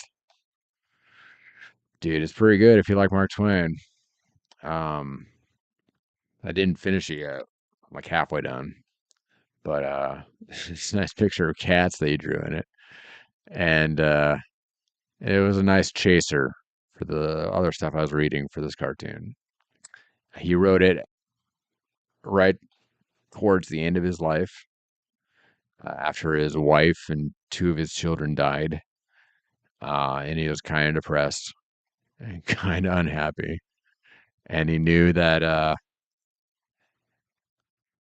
Dude, it's pretty good if you like Mark Twain. Um, I didn't finish it yet. I'm like halfway done. But it's a nice picture of cats they drew in it. And it was a nice chaser for the other stuff I was reading for this cartoon. He wrote it right towards the end of his life. after his wife and two of his children died. And he was kind of depressed and kind of unhappy. And he knew that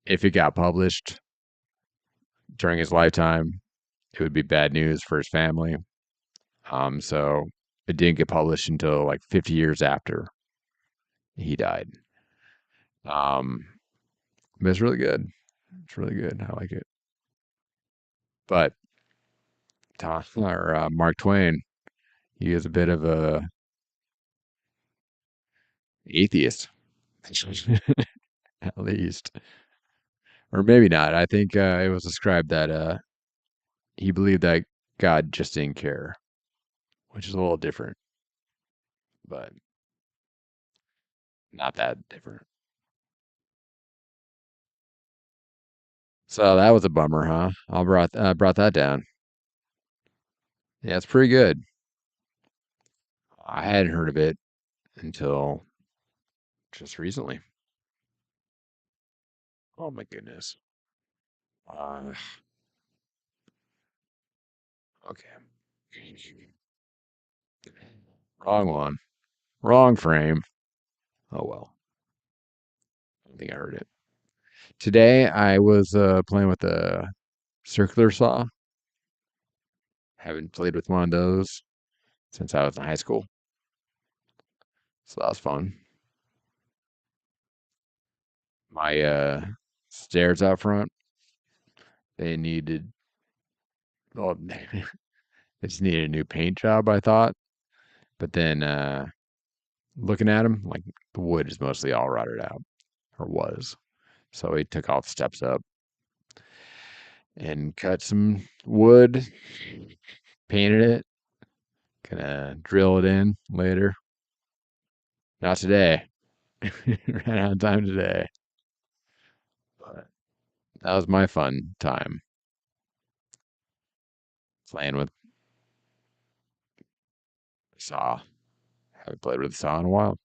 if it got published during his lifetime, it would be bad news for his family. So it didn't get published until like 50 years after he died. But it's really good. It's really good. I like it. But Mark Twain, he is a bit of a atheist, at least, or maybe not. I think it was described that he believed that God just didn't care, which is a little different, but not that different. So that was a bummer, huh? I brought that down. Yeah, it's pretty good. I hadn't heard of it until just recently. Oh my goodness. Uh, okay. Wrong one. Wrong frame. Oh well. I don't think I heard it. Today I was playing with a circular saw. Haven't played with one of those since I was in high school. So that was fun. My stairs out front, they needed, well, they just needed a new paint job, I thought. But then looking at them, like the wood is mostly all rotted out, or was. So we took all the steps up and cut some wood, painted it, gonna drill it in later. Not today. Ran out of time today. But that was my fun time playing with the saw. Haven't played with the saw in a while.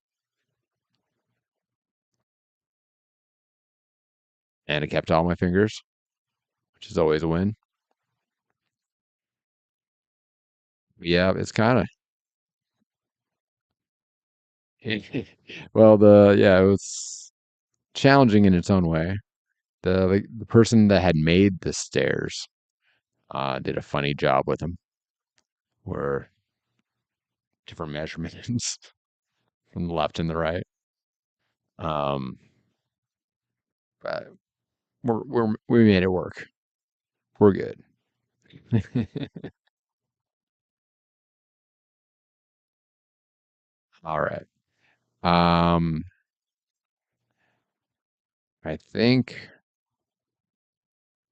And it kept all my fingers, which is always a win. Yeah, it's kind of well, it was challenging in its own way. The person that had made the stairs did a funny job with them, were different measurements from the left and the right. Um, but we made it work. We're good. All right. Um, I think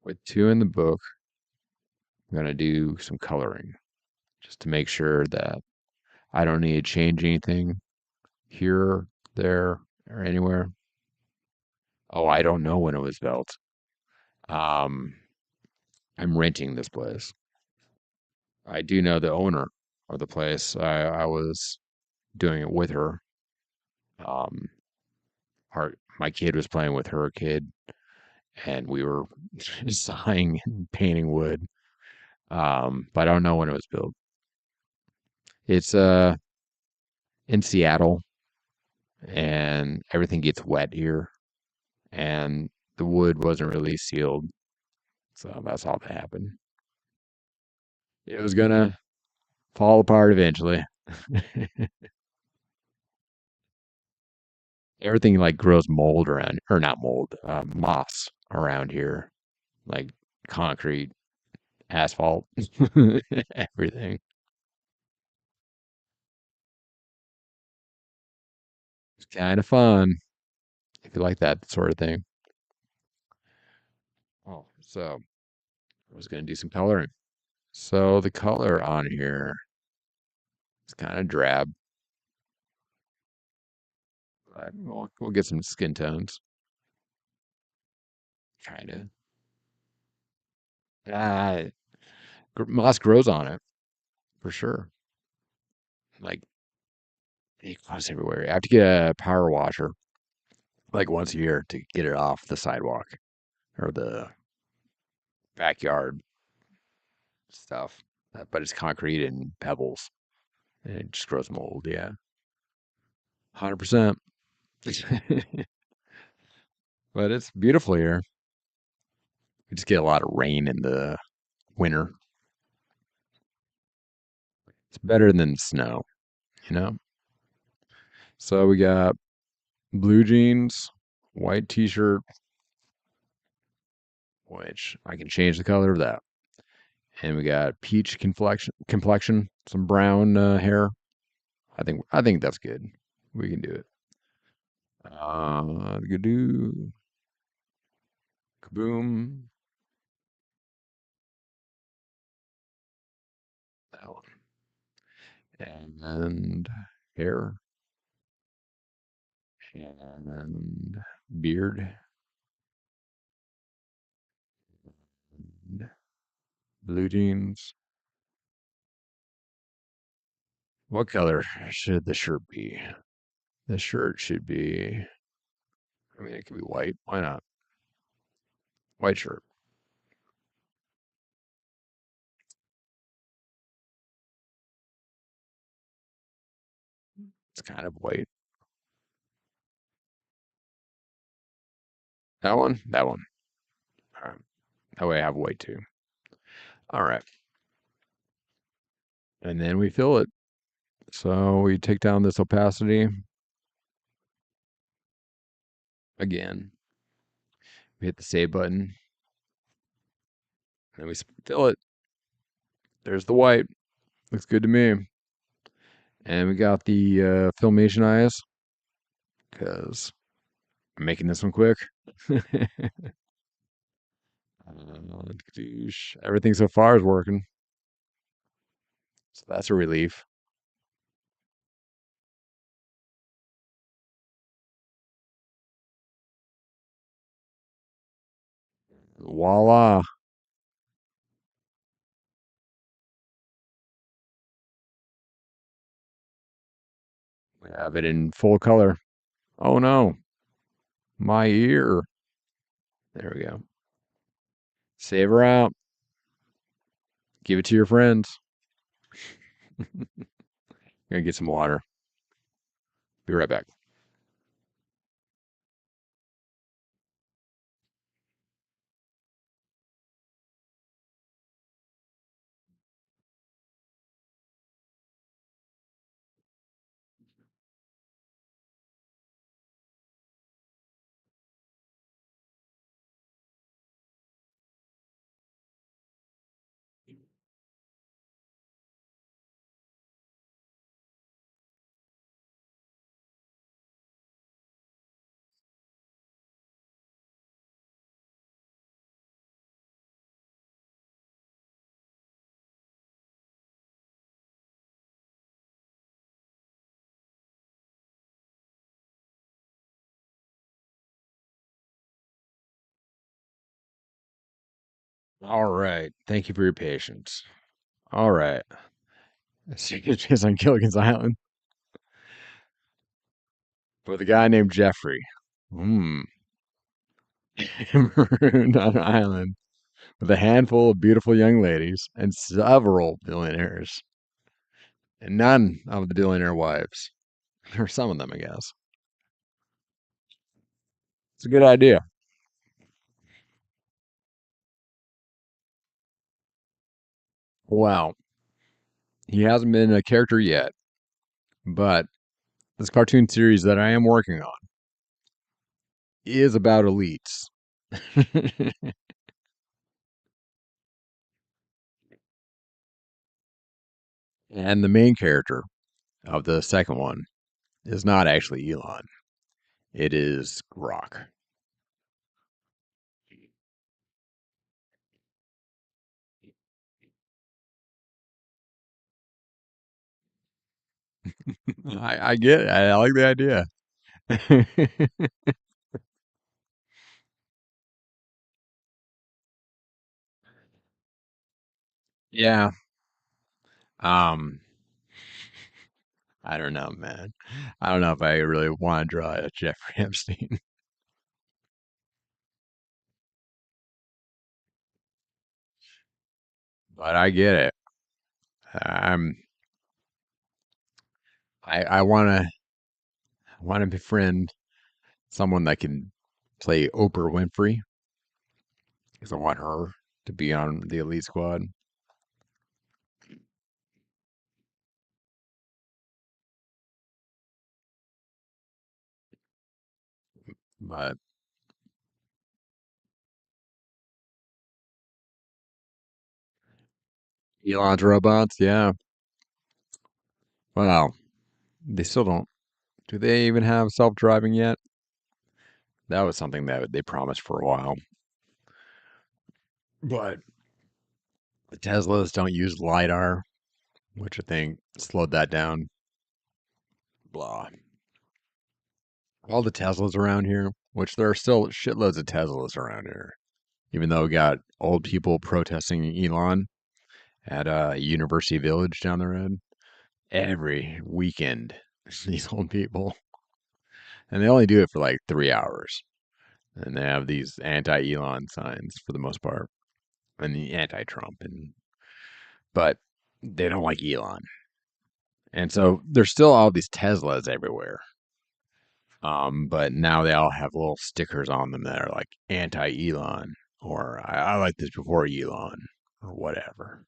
with two in the book, I'm gonna do some coloring just to make sure that I don't need to change anything here, there, or anywhere. Oh, I don't know when it was built. Um, I'm renting this place. I do know the owner of the place. I was doing it with her. Um, my kid was playing with her kid, and we were sawing and painting wood. But I don't know when it was built. It's in Seattle, and everything gets wet here, and the wood wasn't really sealed, so that's all that happened. It was gonna fall apart eventually. Everything like grows mold around, or not mold, moss around here, like concrete, asphalt, everything. It's kind of fun if you like that sort of thing. Oh, so I was gonna do some coloring. So the color on here is kind of drab. But we'll get some skin tones, kind of. Ah, moss grows on it for sure. Like it grows everywhere. I have to get a power washer like once a year to get it off the sidewalk or the backyard stuff, but it's concrete and pebbles, and it just grows mold. Yeah, 100%. But it's beautiful here. We just get a lot of rain in the winter. It's better than snow, you know? So we got blue jeans, white t-shirt, which I can change the color of that. And we got peach complexion, some brown hair. I think that's good. We can do it. Gadoo, kaboom. That one. And hair and beard and blue jeans. What color should the shirt be? The shirt should be, I mean, it could be white. Why not? White shirt. It's kind of white. That one? That one. All right. That way I have white too. All right. And then we fill it. So we take down this opacity again. We hit the save button. And we fill it. There's the white. Looks good to me. And we got the Filmation eyes because I'm making this one quick. Everything so far is working. So that's a relief. Voila. We have it in full color. Oh no. My ear. There we go. Save her out. Give it to your friends. Gonna get some water. Be right back. All right. Thank you for your patience. All right. It's on Gilligan's Island with a guy named Jeffrey. Hmm. Marooned on an island with a handful of beautiful young ladies and several billionaires, and none of the billionaire wives, or some of them, I guess. It's a good idea. Wow. He hasn't been a character yet, but this cartoon series that I am working on is about elites. And the main character of the second one is not actually Elon. It is Grok. I get it. I like the idea. Yeah. Um, I don't know, man. I don't know if I really want to draw a Jeffrey Epstein. but I get it. I'm I want to befriend someone that can play Oprah Winfrey because I want her to be on the elite squad. But Elon's robots, yeah. Well, they still don't. Do they even have self-driving yet? That was something that they promised for a while. But the Teslas don't use LiDAR, which I think slowed that down. Blah. All the Teslas around here, which there are still shitloads of Teslas around here, even though we got old people protesting Elon at University Village down the road every weekend. These old people, and they only do it for like 3 hours, and they have these anti-Elon signs for the most part, and the anti-Trump, and but they don't like Elon, and so there's still all these Teslas everywhere. But now they all have little stickers on them that are like anti-Elon, or I like this before Elon, or whatever.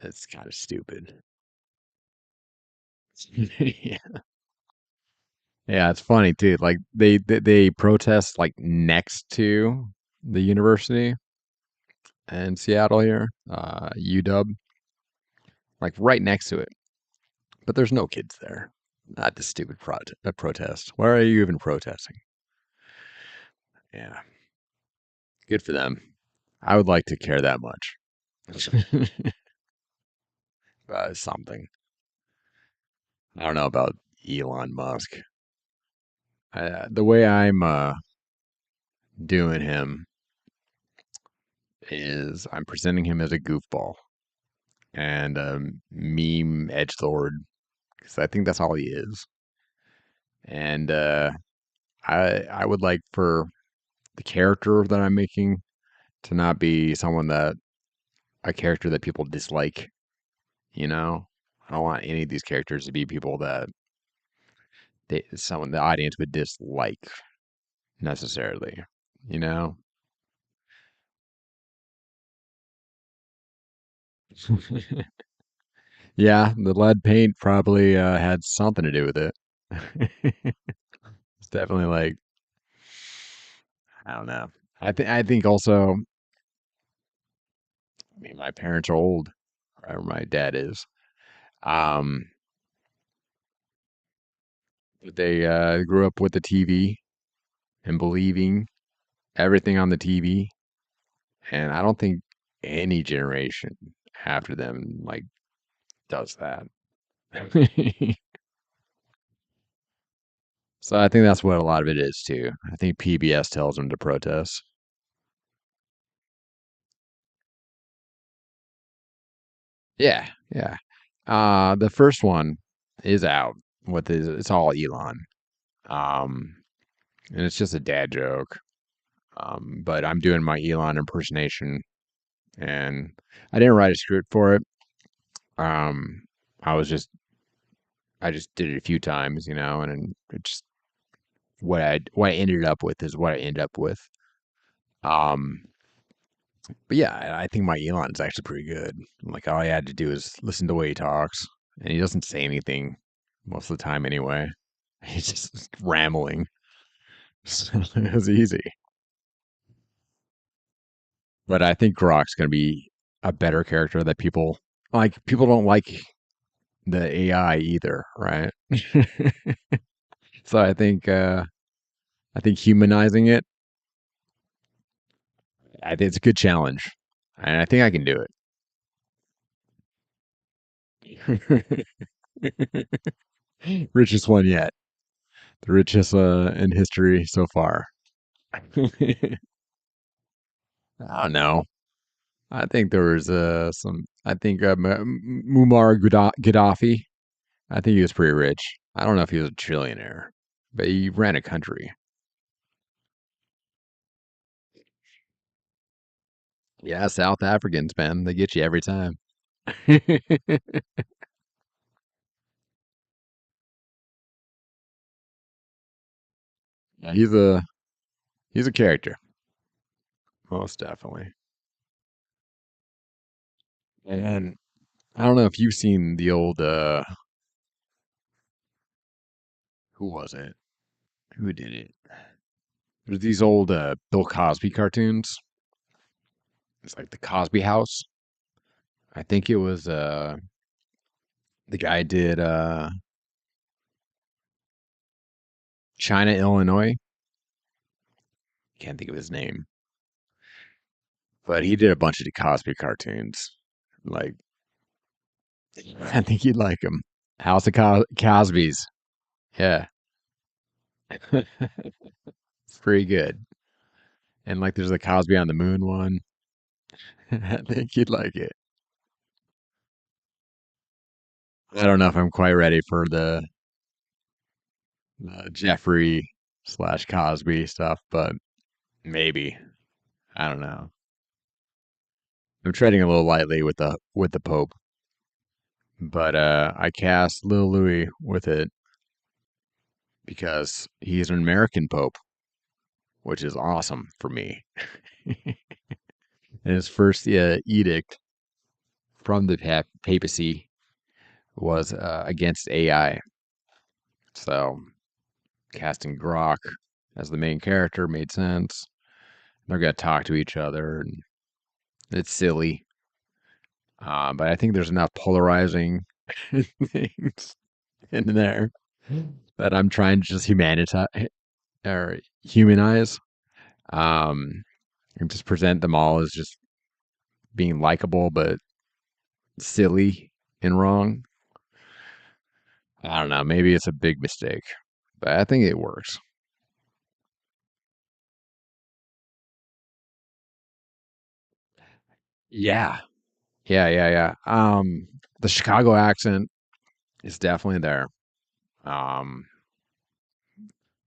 It's kind of stupid. Yeah. Yeah, it's funny too. Like they protest like next to the university in Seattle here, UW, like right next to it. But there's no kids there. Not this stupid protest. Why are you even protesting? Yeah, good for them. I would like to care that much about something. I don't know about Elon Musk. The way I'm doing him is I'm presenting him as a goofball and a meme edgelord because I think that's all he is. And I would like for the character that I'm making to not be someone that a character that people dislike. You know, I don't want any of these characters to be people that someone the audience would dislike necessarily. You know. Yeah, the lead paint probably had something to do with it. It's definitely like I don't know. I think also. I mean, my parents are old, or my dad is. Um, but they grew up with the TV and believing everything on the TV, and I don't think any generation after them like does that. So I think that's what a lot of it is too. I think PBS tells them to protest. Yeah, yeah. The first one is out. It's all Elon. Um, and it's just a dad joke. But I'm doing my Elon impersonation, and I didn't write a script for it. Um, I was just I just did it a few times, and it just what I ended up with is what I ended up with. Um, but yeah, I think my Elon's actually pretty good. Like all I had to do is listen to the way he talks, and he doesn't say anything most of the time anyway. He's just rambling. So it was easy. But I think Grok's gonna be a better character that people like. People don't like the AI either, right? So I think humanizing it, I think it's a good challenge, and I think I can do it. Richest one yet, the richest in history so far. I don't know. I think there was some. I think Muammar Gaddafi. I think he was pretty rich. I don't know if he was a trillionaire, but he ran a country. Yeah, South Africans, man, they get you every time. Yeah, he's a character, most definitely. And I don't know if you've seen the old who was it? Who did it? There's these old Bill Cosby cartoons. It's like the Cosby House. I think it was the guy did China, Illinois. Can't think of his name, but he did a bunch of the Cosby cartoons. Like I think you'd like him. House of Cosby's. Yeah, it's pretty good. And like there's a Cosby on the Moon one. I think you'd like it. I don't know if I'm quite ready for the Jeffrey slash Cosby stuff, but maybe. I don't know. I'm treading a little lightly with the Pope, but I cast Lil Louis with it because he's an American Pope, which is awesome for me. And his first edict from the papacy was against AI. So casting Grok as the main character made sense. They're gonna talk to each other, and it's silly. But I think there's enough polarizing things in there that I'm trying to just humanize, um, and just present them all as just being likable but silly and wrong. I don't know. Maybe it's a big mistake, but I think it works. Yeah, yeah. The Chicago accent is definitely there. Um,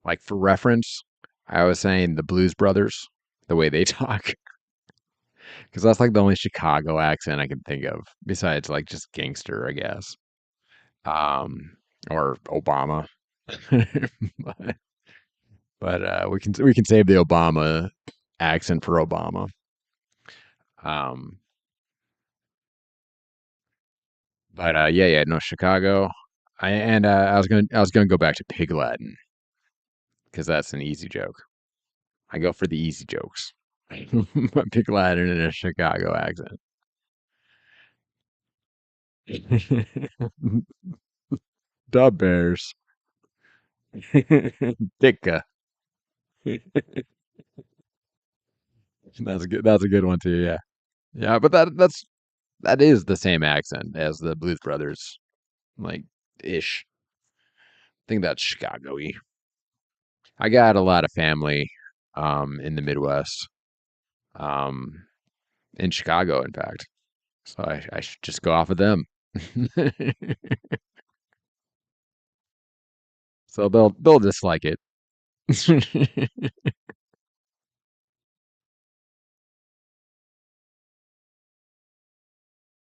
like for reference, I was saying the Blues Brothers, the way they talk, because that's like the only Chicago accent I can think of besides like just gangster, I guess. Um, or Obama. but we can save the Obama accent for Obama. Um, but yeah, no, Chicago. I was gonna go back to Pig Latin because that's an easy joke. I go for the easy jokes. Pig Latin in a Chicago accent. Dub Bears. Dicka. That's a good one too. Yeah, yeah. But that is the same accent as the Blues Brothers, like ish. I think that's Chicago-y. I got a lot of family, in the Midwest, um, in Chicago, in fact. So I should just go off of them. So they'll dislike it.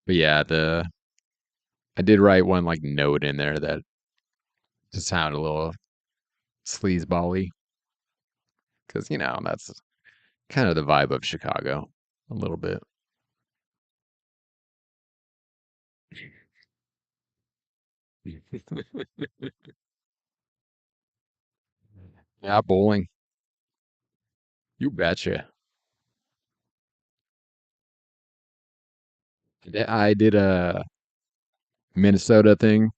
But yeah, the I did write one like note in there that just sounded a little sleazebally because that's kind of the vibe of Chicago a little bit. Yeah, bowling. You betcha. I did a Minnesota thing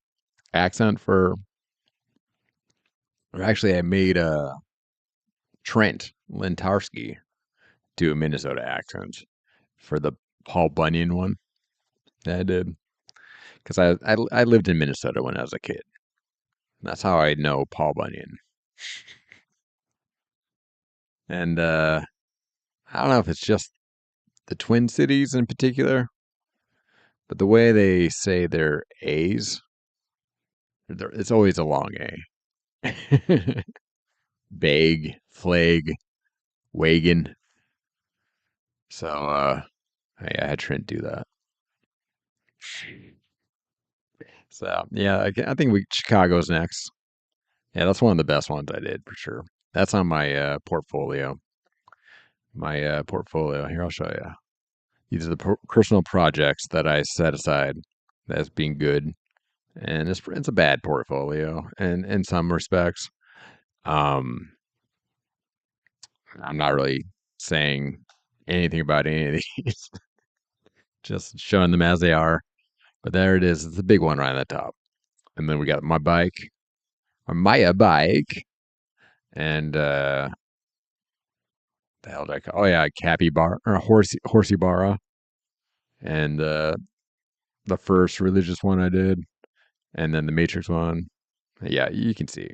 accent or actually, I made Trent Lentarski do a Minnesota accent for the Paul Bunyan one that I did because I lived in Minnesota when I was a kid. That's how I know Paul Bunyan. And I don't know if it's just the Twin Cities in particular, but the way they say their A's, it's always a long A. Bag, flag, wagon. So I had Trent do that. So yeah, I think Chicago's next. Yeah, that's one of the best ones I did for sure. That's on my portfolio. My portfolio. Here, I'll show you. These are the personal projects that I set aside as being good, and it's a bad portfolio, and in some respects, um, I'm not really saying anything about any of these, just showing them as they are. But there it is. It's the big one right at the top, and then we got my bike, or Maya bike, and the hell did I call? Oh yeah, capybara or horsey bara, and the first religious one I did, and then the Matrix one. Yeah, you can see.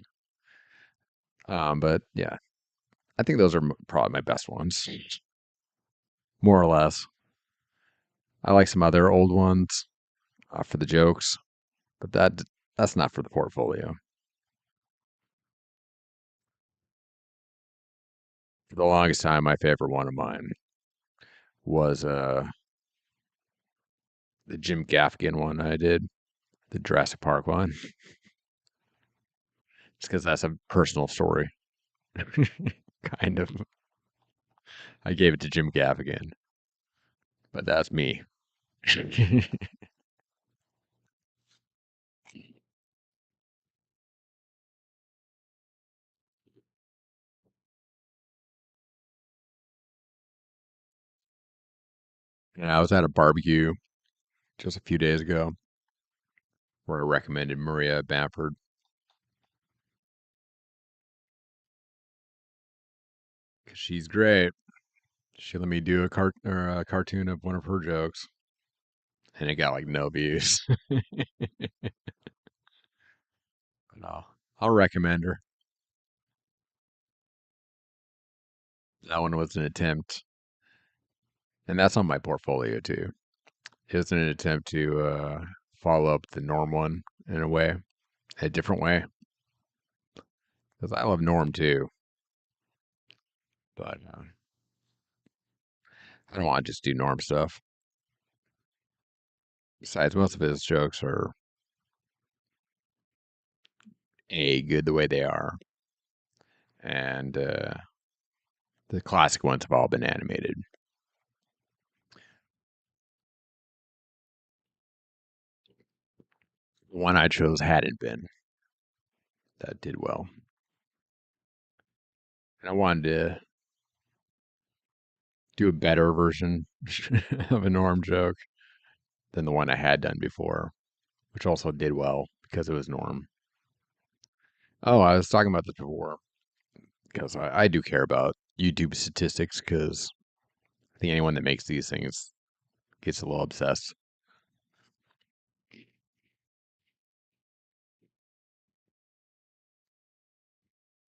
But yeah, I think those are probably my best ones, more or less. I like some other old ones for the jokes, but that's not for the portfolio. For the longest time, my favorite one of mine was the Jim Gaffigan one I did, the Jurassic Park one, just because that's a personal story, kind of. I gave it to Jim Gaffigan, but that's me. Yeah, I was at a barbecue just a few days ago where I recommended Maria Bamford. Because she's great. She let me do a cartoon of one of her jokes, and it got like no views. No, I'll recommend her. That one was an attempt, and that's on my portfolio too. It was an attempt to follow up the Norm one in a different way. Because I love Norm too, but I don't want to just do Norm stuff. Besides, most of his jokes are good the way they are, and the classic ones have all been animated. The one I chose hadn't been. That did well. And I wanted to do a better version of a Norm joke than the one I had done before, which also did well because it was Norm. Oh, I was talking about this before because I do care about YouTube statistics because I think anyone that makes these things gets a little obsessed.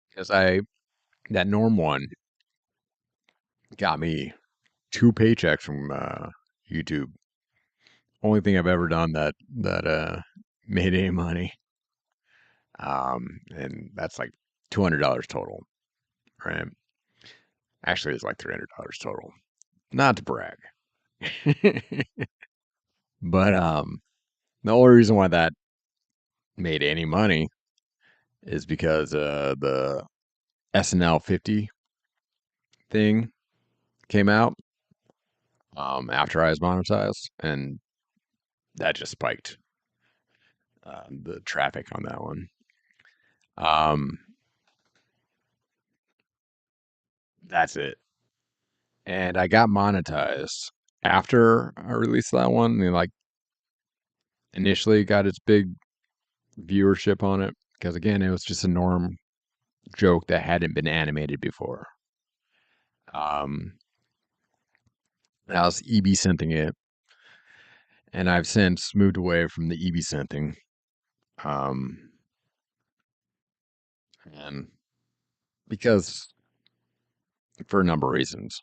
Because that Norm one got me 2 paychecks from YouTube. Only thing I've ever done that made any money. And that's like $200 total, right? Actually, it's like $300 total. Not to brag, but the only reason why that made any money is because the SNL 50 thing came out after I was monetized, and that just spiked the traffic on that one. Um, that's it. And I got monetized after I released that one. And like initially got its big viewership on it because again, it was just a Norm joke that hadn't been animated before. Um, I was EB centing it, and I've since moved away from the EB centing. Um, and because for a number of reasons,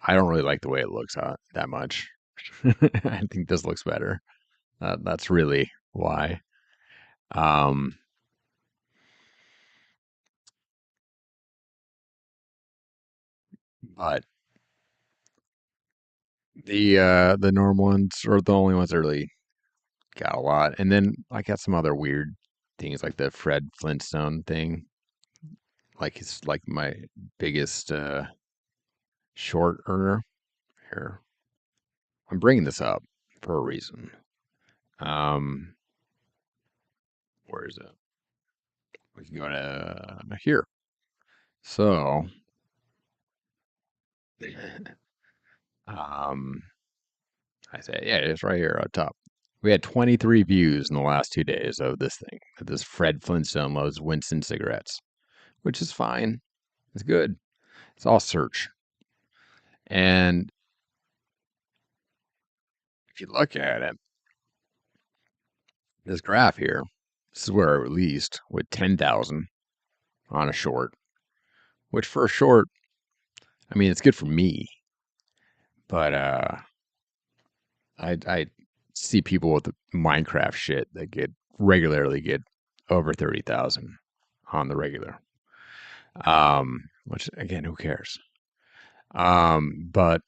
I don't really like the way it looks that much. I think this looks better. That's really why. Um, but The normal ones are the only ones that really got a lot. And then I got some other weird things like the Fred Flintstone thing. Like it's like my biggest short earner here. I'm bringing this up for a reason. Um, where is it? We can go to here. So, um, I say, yeah, it's right here on top. We had 23 views in the last 2 days of this thing. This Fred Flintstone loves Winston cigarettes, which is fine. It's good. It's all search. And if you look at it, this graph here, this is where I released with 10,000 on a short, which for a short, I mean, it's good for me, but I see people with Minecraft shit that regularly get over 30,000 on the regular. Which again, who cares? But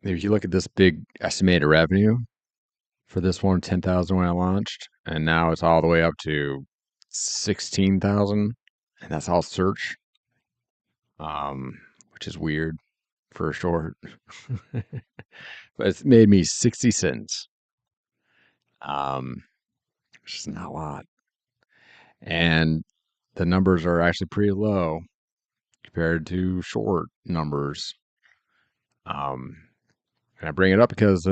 if you look at this big estimated revenue for this one, 10,000 when I launched, and now it's all the way up to 16,000, and that's all search. Which is weird for a short. But it's made me 60 cents. Which is not a lot. And the numbers are actually pretty low compared to short numbers. And I bring it up because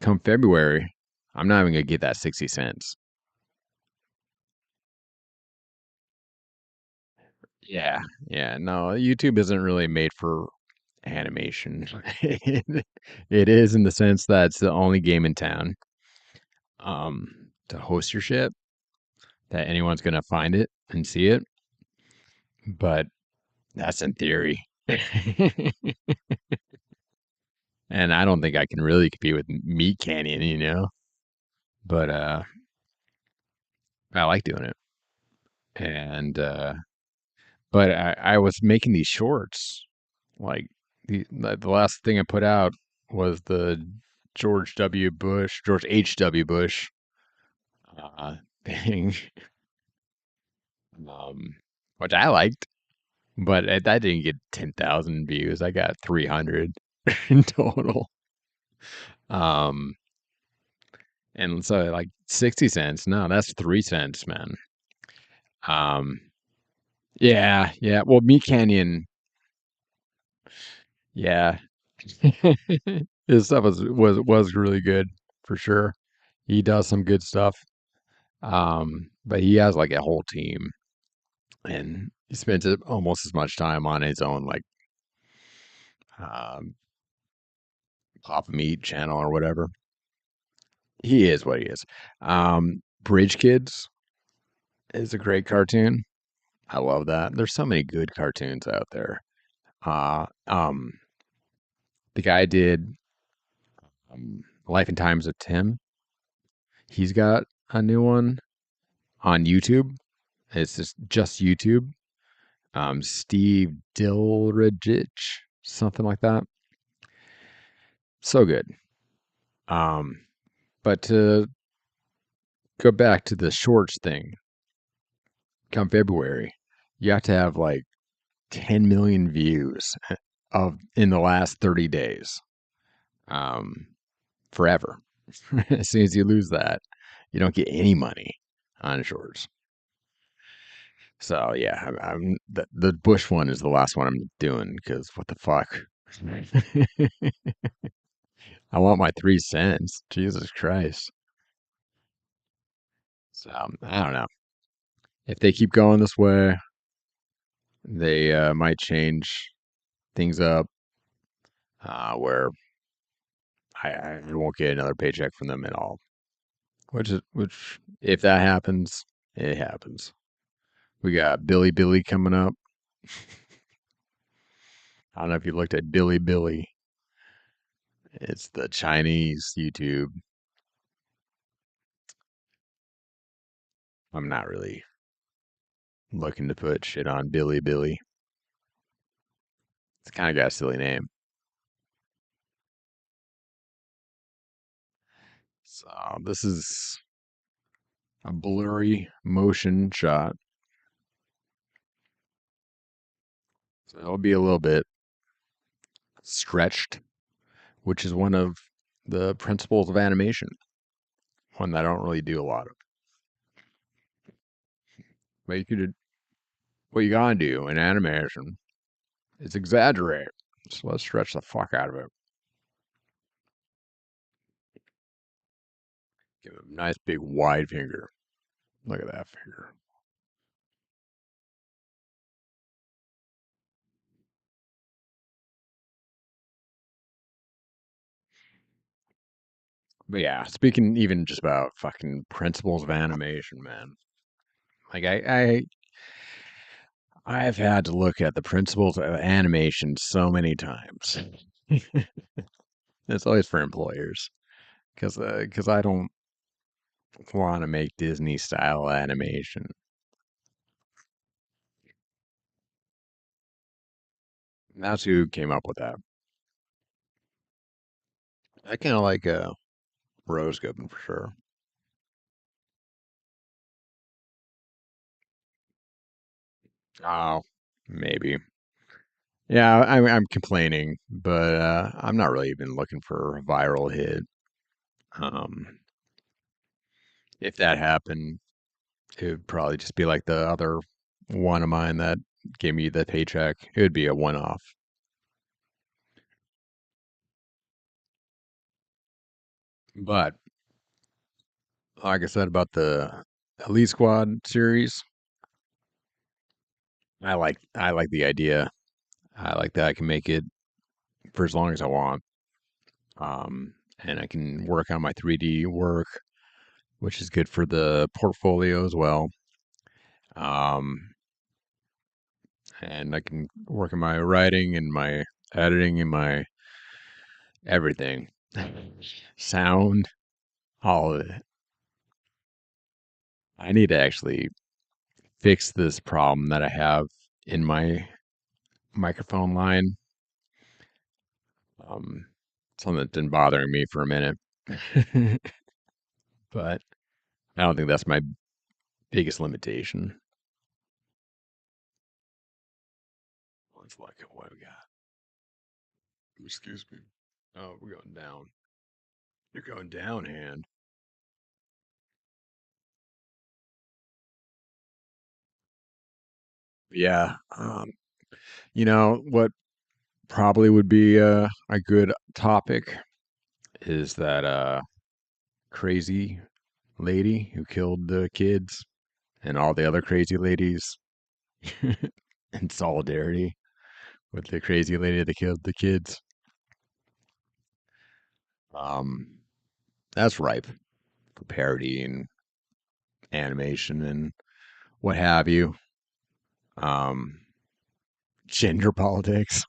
come February, I'm not even gonna get that 60 cents. Yeah, yeah. No, YouTube isn't really made for animation. It is in the sense that it's the only game in town to host your shit that anyone's gonna find it and see it. But that's in theory. And I don't think I can really compete with Meat Canyon, you know. But I like doing it. And but I was making these shorts. Like the last thing I put out was the George H.W. Bush thing, um, which I liked, but that didn't get 10,000 views. I got 300 in total. Um, and so like 60 cents. No, that's 3 cents, man. Um, yeah, yeah. Well, Meat Canyon, yeah. His stuff was really good for sure. He does some good stuff. But he has like a whole team and he spends almost as much time on his own like um Pop Meat channel or whatever. He is what he is. Bridge Kids is a great cartoon. I love that. There's so many good cartoons out there. Uh um the guy did Life and Times of Tim. He's got a new one on YouTube. It's just YouTube. Steve Dilridge, something like that. So good. Um, but to go back to the shorts thing, come February, you have to have like 10 million views of in the last 30 days. Um, Forever. As soon as you lose that, you don't get any money on shorts. So yeah, the Bush one is the last one I'm doing because what the fuck. I want my 3 cents. Jesus Christ. So I don't know. If they keep going this way, they might change things up where I won't get another paycheck from them at all. Which if that happens, it happens. We got Billy coming up. I don't know if you looked at Billy. It's the Chinese YouTube. I'm not really looking to put shit on Billy. It's kind of got a silly name. So this is a blurry motion shot. So it'll be a little bit stretched, which is one of the principles of animation, one that I don't really do a lot of. But you could, what you gotta do in animation is exaggerate. So let's stretch the fuck out of it. Give it a nice big wide finger. Look at that finger. But yeah, speaking even just about fucking principles of animation, man. Like I've had to look at the principles of animation so many times. It's always for employers because I don't want to make Disney style animation. And that's who came up with that. I kind of like rose goodman for sure. Oh, maybe. Yeah, I'm complaining, but I'm not really even looking for a viral hit. Um, if that happened, it would probably just be like the other one of mine that gave me the paycheck. It would be a one-off. But like I said about the Elite Squad series, I like the idea. I like that I can make it for as long as I want. And I can work on my 3D work, which is good for the portfolio as well. Um, and I can work on my writing and my editing and my everything, sound, all of it. I need to actually fix this problem that I have in my microphone line. Um, Something that's been bothering me for a minute, but I don't think that's my biggest limitation. Let's look at what we got. Excuse me. Oh, we're going down. You're going down, hand. Yeah. You know what probably would be a good topic is that crazy lady who killed the kids and all the other crazy ladies in solidarity with the crazy lady that killed the kids. Um, that's ripe for parody and animation and what have you. Um, Gender politics.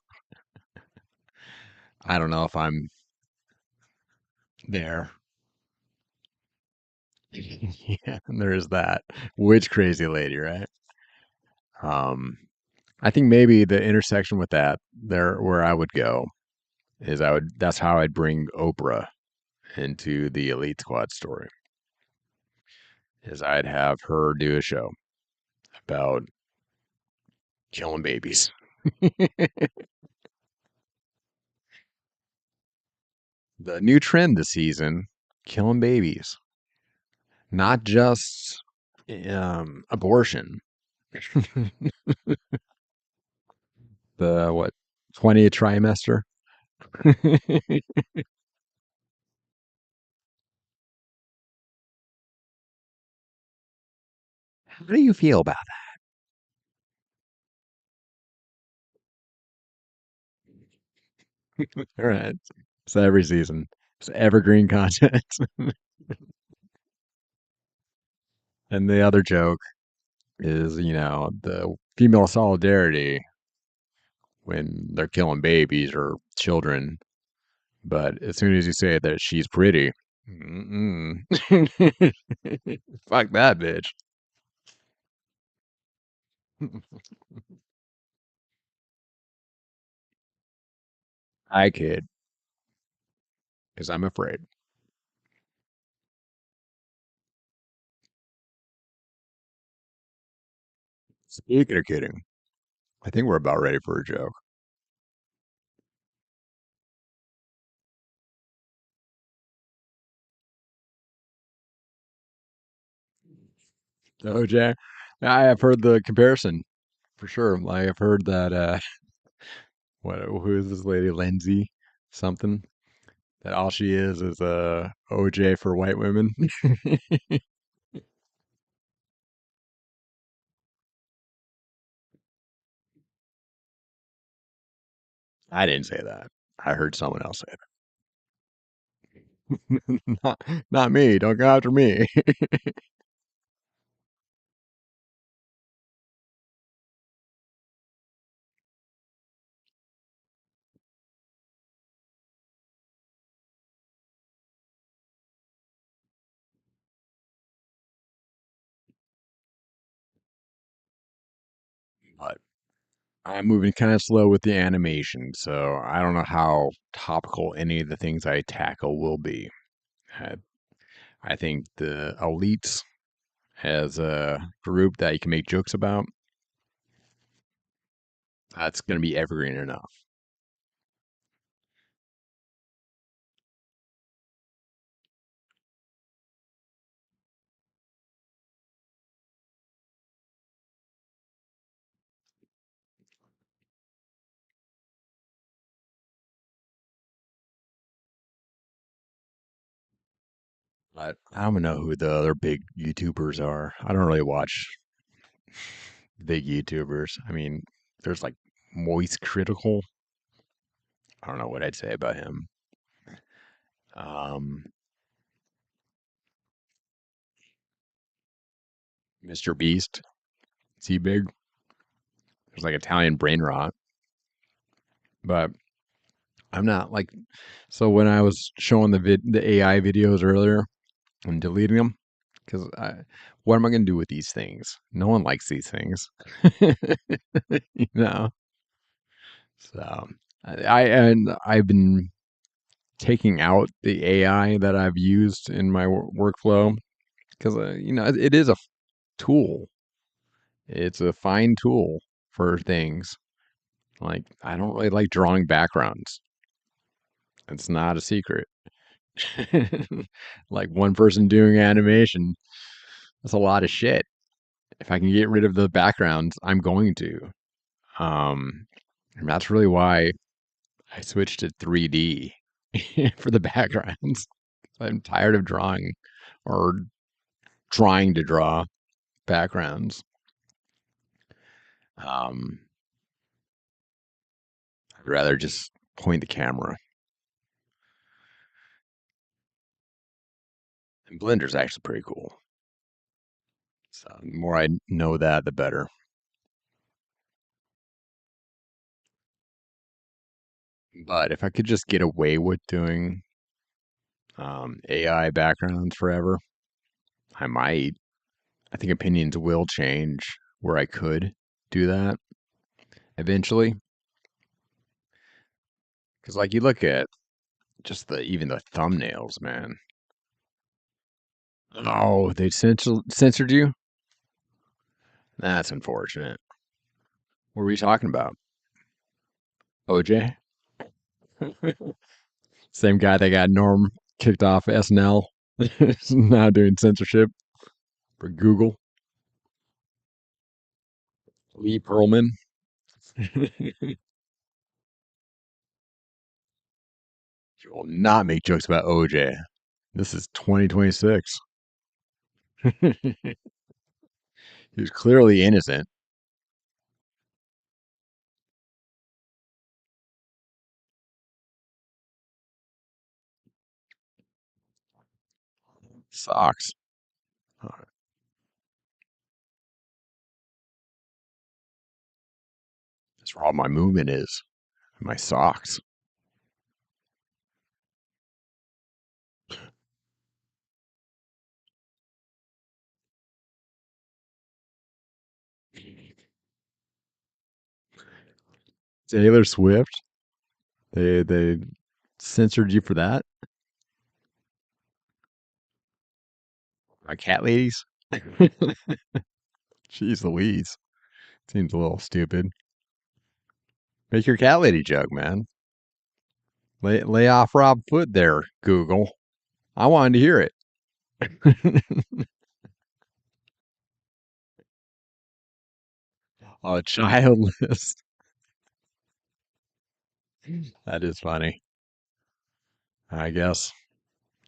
I don't know if I'm there. Yeah, there is that. Which crazy lady, right? Um, I think maybe the intersection with that there where I would go is that's how I'd bring Oprah into the Elite Squad story. Is I'd have her do a show about killing babies. The new trend this season, killing babies. Not just abortion. The what 20th trimester. How do you feel about that? All right. So every season. It's evergreen content. And the other joke is, the female solidarity when they're killing babies or children. But as soon as you say that she's pretty, mm-mm. Fuck that bitch. I kid, because I'm afraid. Speaking of kidding, I think we're about ready for a joke. OJ, I have heard the comparison for sure. Like I've heard that who is this lady, Lindsay something, that all she is OJ for white women. I didn't say that. I heard someone else say it. Not me. Don't go after me. But I'm moving kind of slow with the animation, so I don't know how topical any of the things I tackle will be. I, I think the elites as a group that you can make jokes about, that's going to be evergreen enough. But I don't know who the other big YouTubers are. I don't really watch big YouTubers. I mean, there's like Moist Critical. I don't know what I'd say about him. Um, Mr. Beast. Is he big? There's like Italian brain rot. But I'm not like, so when I was showing the AI videos earlier and deleting them, because what am I going to do with these things? No one likes these things, you know. So I've been taking out the AI that I've used in my workflow because it is a tool. It's a fine tool for things. Like I don't really like drawing backgrounds. It's not a secret. Like one person doing animation, that's a lot of shit. If I can get rid of the backgrounds, I'm going to. And that's really why I switched to 3D for the backgrounds. I'm tired of drawing or trying to draw backgrounds. Um, I'd rather just point the camera. And Blender's actually pretty cool. So the more I know that, the better. But if I could just get away with doing AI backgrounds forever, I might. I think opinions will change where I could do that eventually. Because like you look at just even the thumbnails, man. Oh, they censored you? That's unfortunate. What were you talking about? OJ? Same guy that got Norm kicked off SNL. Is now doing censorship for Google. Lee Pearlman. You will not make jokes about OJ. This is 2026. He was clearly innocent. Socks. That's where all my movement is. My socks. Taylor Swift. They censored you for that. My cat ladies. Jeez Louise. Seems a little stupid. Make your cat lady joke, man. Lay off Rob Foot there, Google. I wanted to hear it. Oh, childless. That is funny. I guess.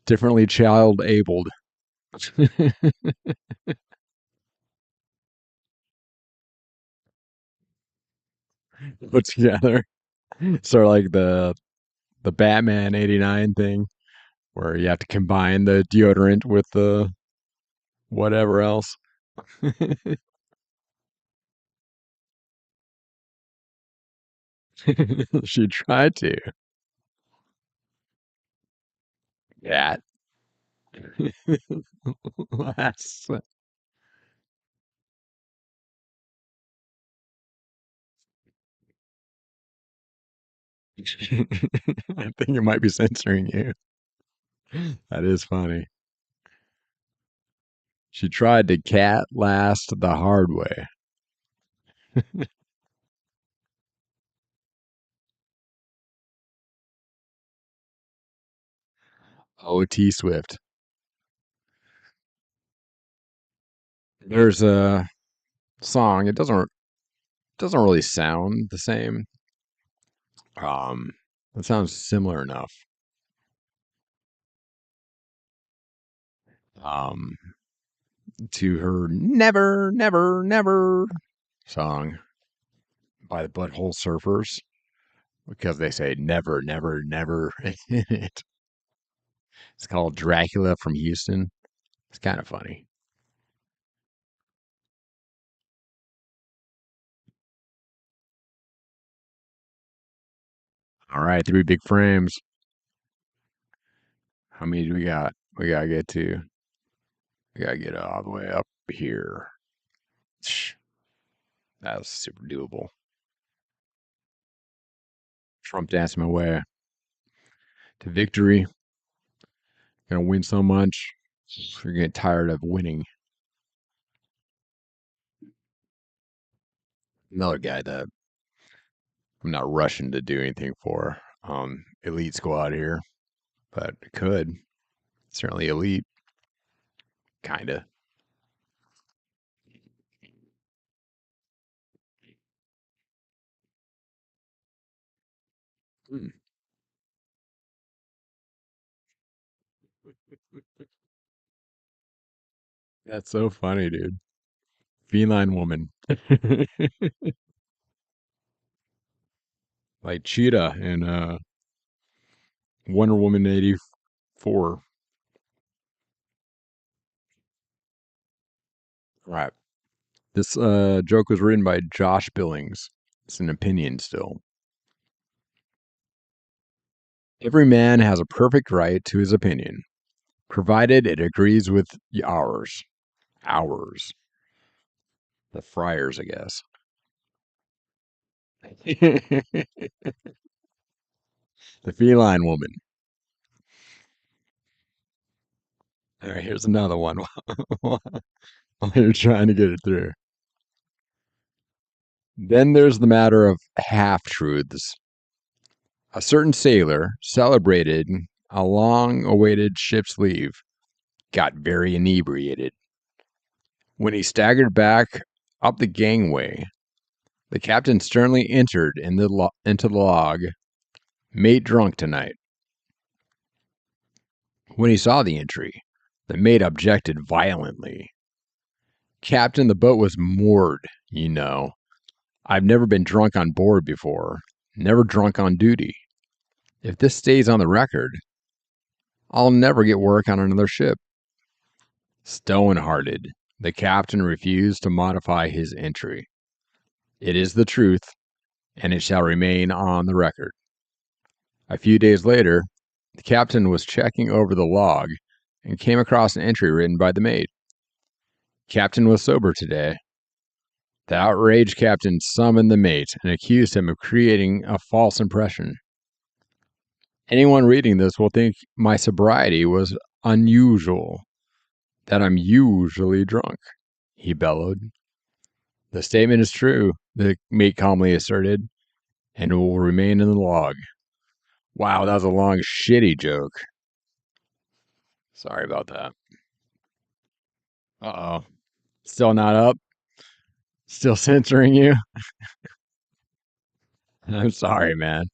Differently child abled. Put together. Sort of like the Batman 89 thing where you have to combine the deodorant with the whatever else. She tried to. Cat. That's I think it might be censoring you. That is funny. She tried to cat last the hard way. Oh, T Swift. There's a song. It doesn't really sound the same. It sounds similar enough. Um, to her "Never, Never, Never" song by the Butthole Surfers because they say "never, never, never" in it. It's called Dracula from Houston. It's kind of funny. All right, 3 big frames. How many do we got? We gotta get to. We gotta get all the way up here. That was super doable. Trump dancing my way to victory. Gonna win so much. You're getting tired of winning. Another guy that I'm not rushing to do anything for. Elite squad here, but it could. Certainly elite. Kinda. Hmm. That's so funny, dude. Feline woman. Like Cheetah in Wonder Woman 84. Right. This joke was written by Josh Billings. It's an opinion still. Every man has a perfect right to his opinion, provided it agrees with ours. Ours. The friars, I guess. The feline woman. All right, here's another one while you're trying to get it through. Then there's the matter of half truths. A certain sailor celebrated a long awaited ship's leave, got very inebriated. When he staggered back up the gangway, the captain sternly entered into the log, "Mate drunk tonight." When he saw the entry, the mate objected violently. "Captain, the boat was moored, you know. I've never been drunk on board before, never drunk on duty. If this stays on the record, I'll never get work on another ship." Stone-hearted, the captain refused to modify his entry. It is the truth, and it shall remain on the record. A few days later, the captain was checking over the log and came across an entry written by the mate. "Captain was sober today." The outraged captain summoned the mate and accused him of creating a false impression. "Anyone reading this will think my sobriety was unusual, that I'm usually drunk," he bellowed. The statement is true, the mate calmly asserted, and will remain in the log. Wow, that was a long, shitty joke. Sorry about that. Uh-oh. Still not up? Still censoring you? I'm sorry, man.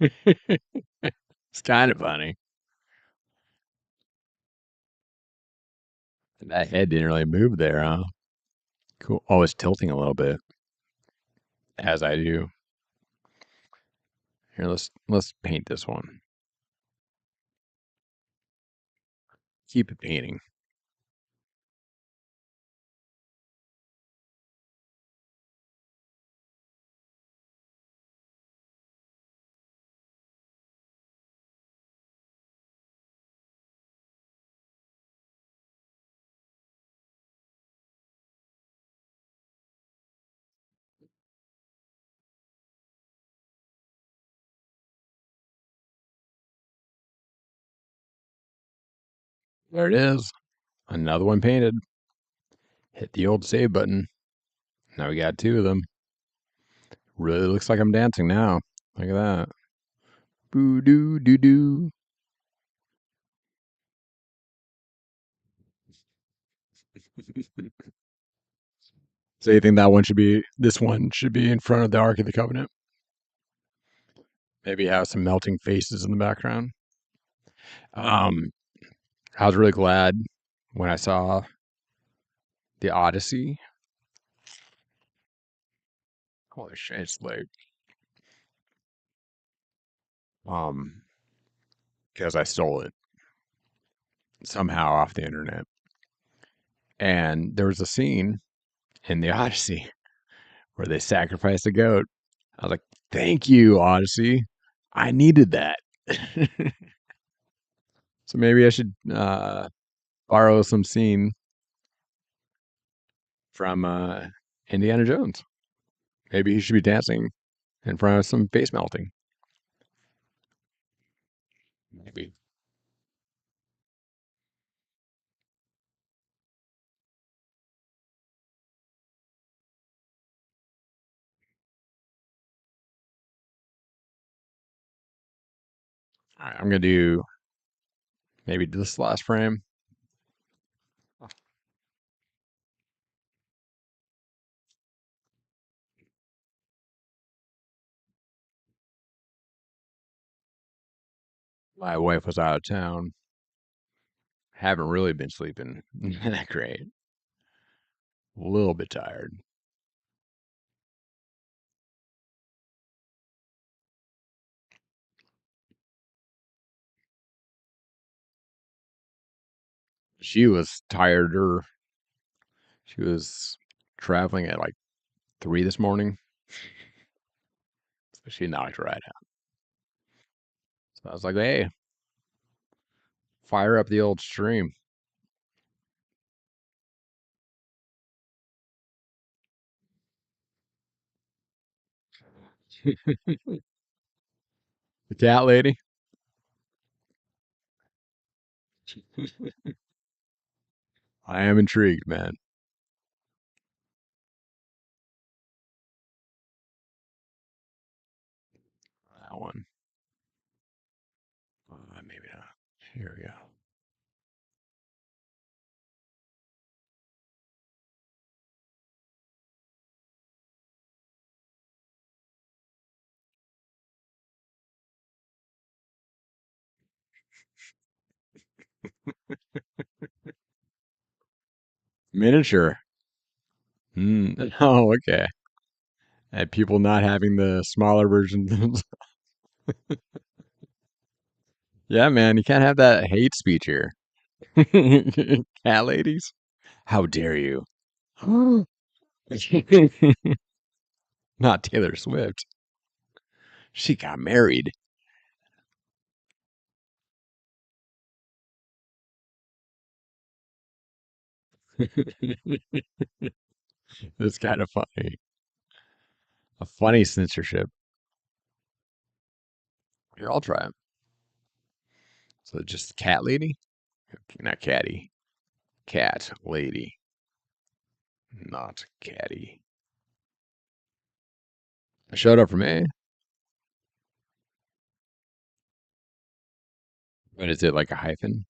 It's kind of funny. That head didn't really move there, huh? Cool. Oh, it's tilting a little bit, as I do. Here, let's paint this one. Keep it painting. There it is. Another one painted. Hit the old save button. Now we got two of them. Really looks like I'm dancing now. Look at that. Boo doo doo doo. So you think this one should be in front of the Ark of the Covenant? Maybe have some melting faces in the background. I was really glad when I saw the Odyssey. Holy shit, it's like, because I stole it somehow off the internet. And there was a scene in the Odyssey where they sacrificed a goat. I was like, thank you, Odyssey. I needed that. So maybe I should borrow some scene from Indiana Jones. Maybe he should be dancing in front of some face melting. Maybe. All right, I'm gonna do maybe this last frame. My wife was out of town. Haven't really been sleeping that great. A little bit tired. She was tireder. She was traveling at like 3 this morning. So she knocked right out. So I was like, hey, fire up the old stream. The cat lady. I am intrigued, man. That one. Maybe not. Here we go. Miniature. Oh, okay. And people not having the smaller versions. Yeah, man, you can't have that hate speech here. Cat ladies? How dare you? Not Taylor Swift. She got married. It's kind of funny. A funny censorship. Here, I'll try it. So just cat lady? Not catty. Cat lady. Not catty. Showed up for me. But is it like a hyphen?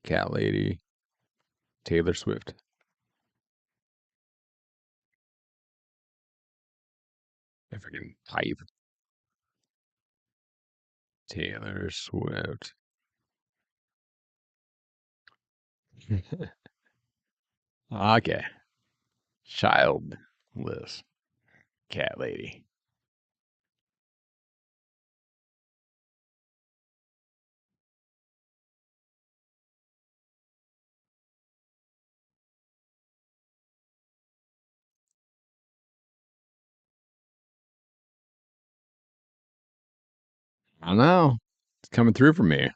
Cat lady. Taylor Swift. If I can type. Taylor Swift. Okay. Childless cat lady. I don't know. It's coming through for me.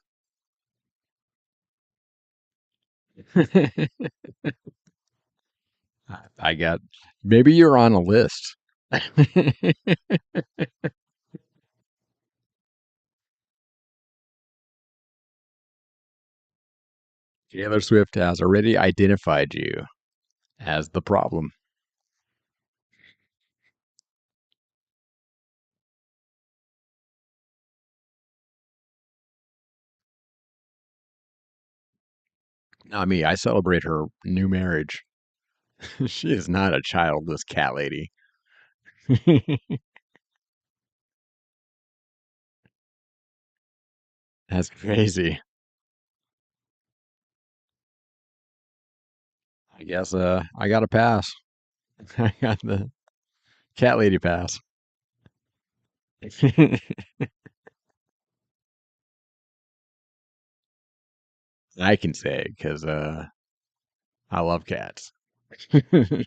I got, maybe you're on a list. Taylor Swift has already identified you as the problem. Not me. I celebrate her new marriage. She is not a childless cat lady. That's crazy. I guess I got a pass. I got the cat lady pass. I can say because I love cats. It's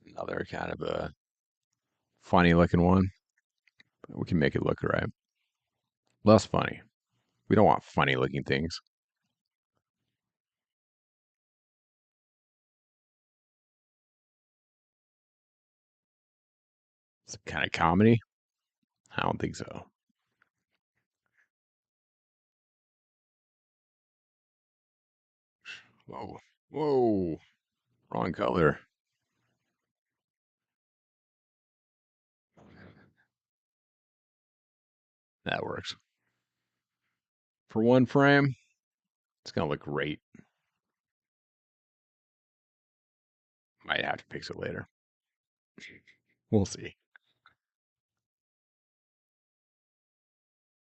another kind of a funny looking one. But we can make it look right. Less funny. We don't want funny looking things. It's kind of comedy. I don't think so. Whoa. Whoa. Wrong color. That works. For one frame, it's going to look great. Might have to fix it later. We'll see.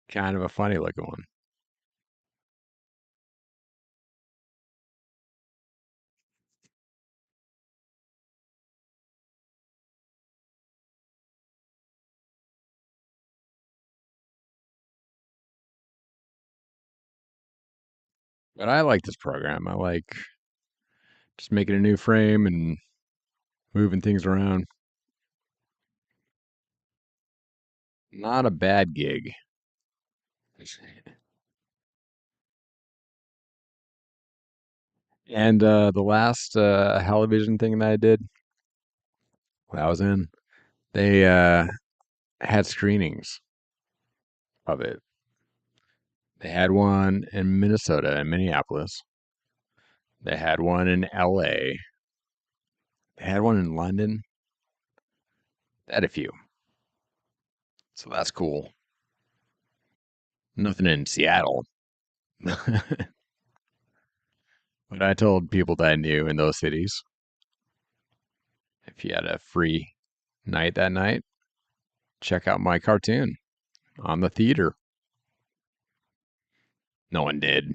Kind of a funny looking one. But I like this program. I like just making a new frame and moving things around. Not a bad gig. And the last television thing that I did, when I was in, they had screenings of it. They had one in Minnesota and Minneapolis. They had one in LA. They had one in London. They had a few. So that's cool. Nothing in Seattle. But I told people that I knew in those cities, if you had a free night that night, check out my cartoon on the theater. No one did.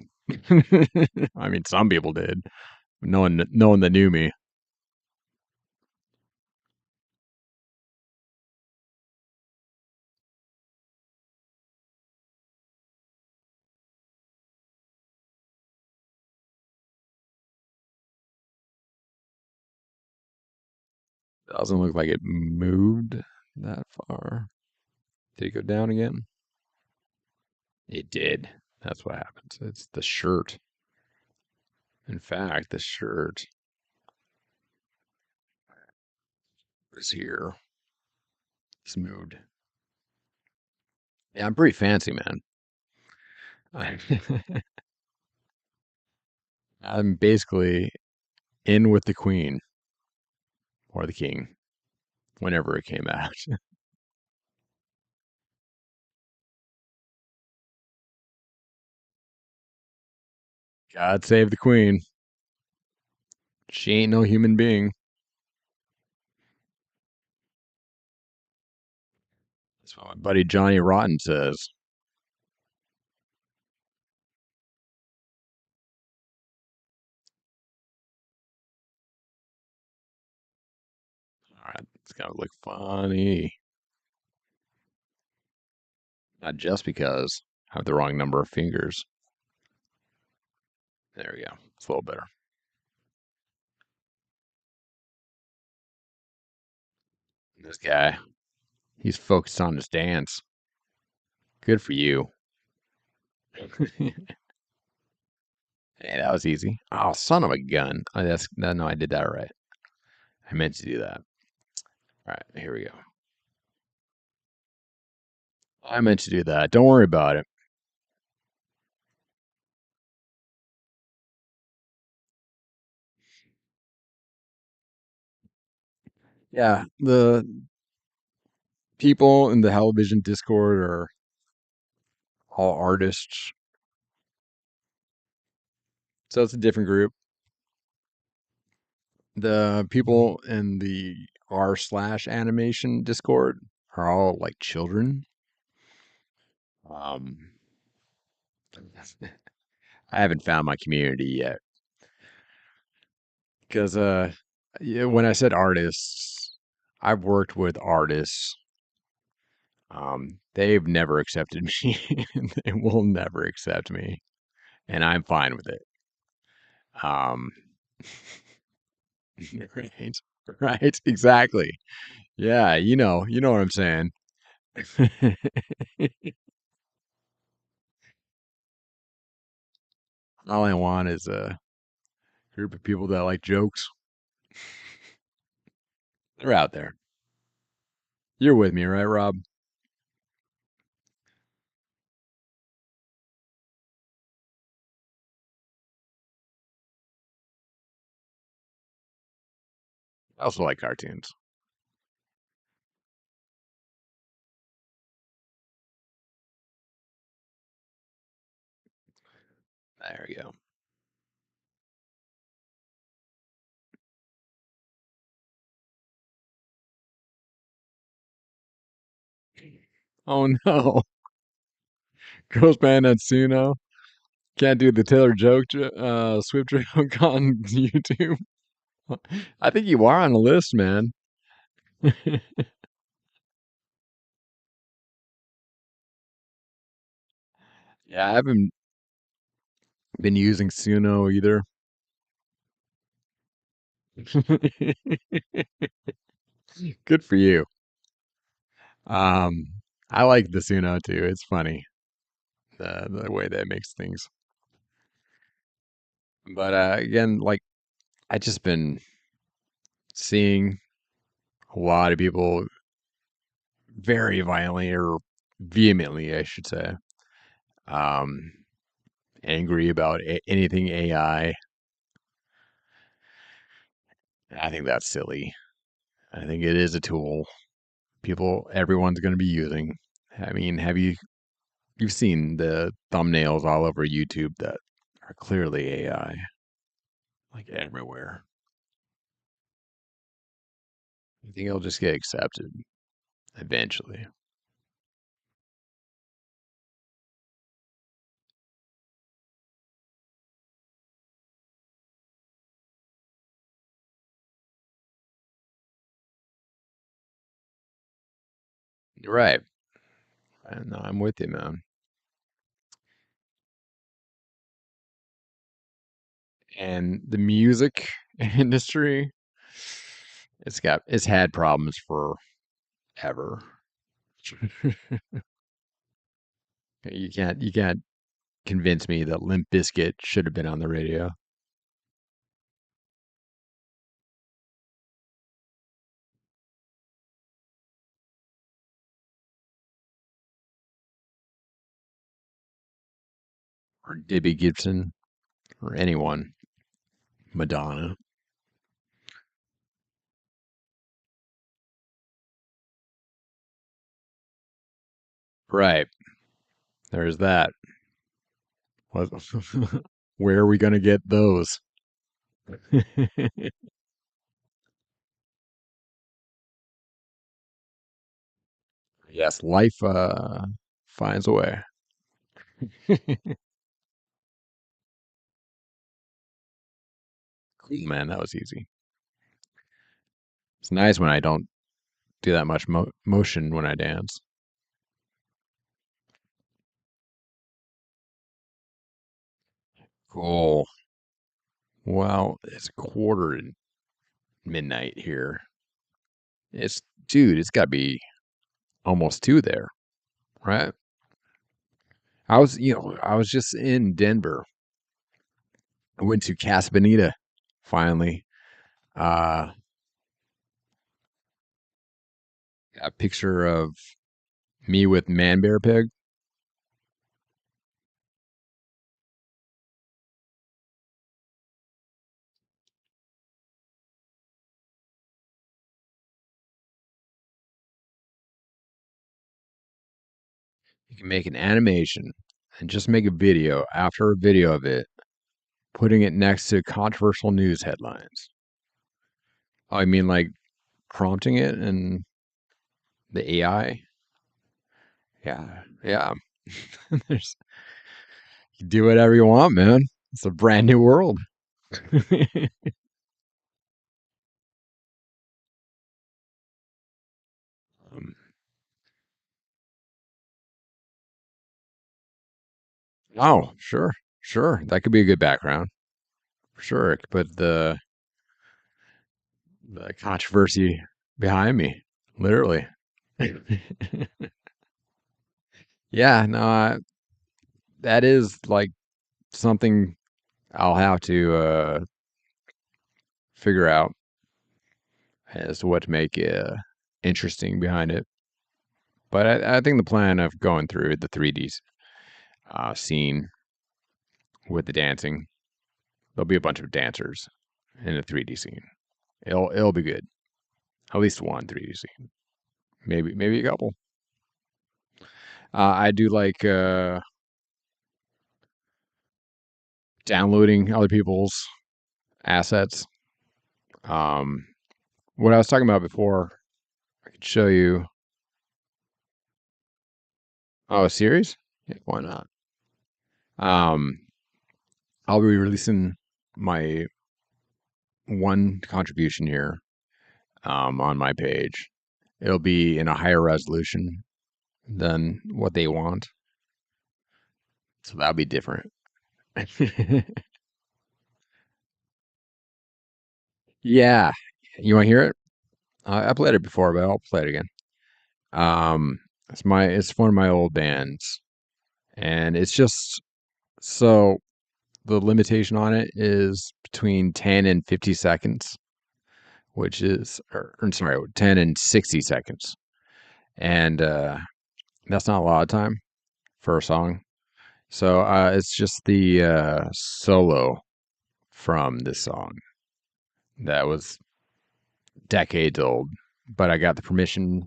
I mean, some people did. No one that knew me. Doesn't look like it moved that far. Did it go down again? It did. That's what happens. It's the shirt. In fact, the shirt is here. It's moved. Yeah, I'm pretty fancy, man. I- I'm basically in with the queen or the king whenever it came out. God save the queen. She ain't no human being. That's what my buddy Johnny Rotten says. All right, it's gotta look funny. Not just because I have the wrong number of fingers. There we go. It's a little better. This guy, he's focused on his dance. Good for you. Hey, that was easy. Oh, son of a gun. Oh, that's no, I did that right. I meant to do that. All right, here we go. I meant to do that. Don't worry about it. Yeah, the people in the Television Discord are all artists, so it's a different group. The people in the r/animation Discord are all like children. Um, I haven't found my community yet because yeah, when I said artists, I've worked with artists. They've never accepted me. They will never accept me, and I'm fine with it. Um, right, right, exactly. Yeah, you know what I'm saying. All I want is a group of people that like jokes. They're out there. You're with me, right, Rob? I also like cartoons. There we go. Oh no, Ghostman Natsuno can't do the Taylor Swift joke on YouTube. I think you are on the list, man. Yeah, I haven't been using Suno either. Good for you. Um, I like the Suno too. It's funny the way that it makes things. But again, like I just been seeing a lot of people very violently or vehemently, I should say, um, angry about anything AI. I think that's silly. I think it is a tool everyone's going to be using. I mean, you've seen the thumbnails all over YouTube that are clearly AI, like everywhere. I think it'll just get accepted eventually. You're right. And I'm with you, man. And the music industry, it's had problems forever. You can't convince me that Limp Bizkit should have been on the radio. or Debbie Gibson or anyone. Madonna. Right. There's that. What- Where are we going to get those? Yes, life finds a way. Cool, man. That was easy. It's nice when I don't do that much motion when I dance. Cool. Well, it's a quarter to midnight here. Dude, it's got to be almost 2 there, right? I was just in Denver. I went to Casa Bonita finally. Uh, a picture of me with Man Bear Pig. You can make an animation and just make a video after a video of it, putting it next to controversial news headlines. Oh, I mean, like prompting it and the AI. Yeah, yeah. There's You do whatever you want, man. It's a brand new world. Um, oh, sure, sure. That could be a good background. For sure. It could put the controversy behind me, literally. Yeah, no, that is like something I'll have to figure out as to what to make interesting behind it. But I think the plan of going through the 3D scene with the dancing, there'll be a bunch of dancers in a 3D scene. It'll be good. At least one 3D scene, maybe a couple. I do like downloading other people's assets. Um, what I was talking about before, I could show you. Oh, a series? Yeah, why not? Um, I'll be releasing my one contribution here on my page. It'll be in a higher resolution than what they want, so that'll be different. Yeah, you want to hear it? I played it before, but I'll play it again. It's one of my old bands, and it's just so the limitation on it is between 10 and 50 seconds, which is, or sorry, 10 and 60 seconds, and that's not a lot of time for a song. So it's just the solo from this song that was decades old, but I got the permission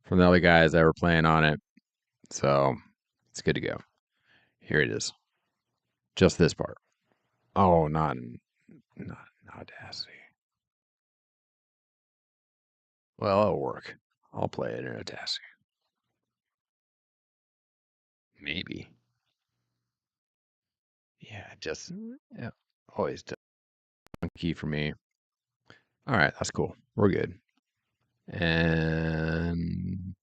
from the other guys that were playing on it, so it's good to go. Here it is, just this part. Oh, not Audacity. Well, it'll work. I'll play it in Audacity. Maybe. Yeah, just yeah, always key for me. All right, that's cool. We're good. And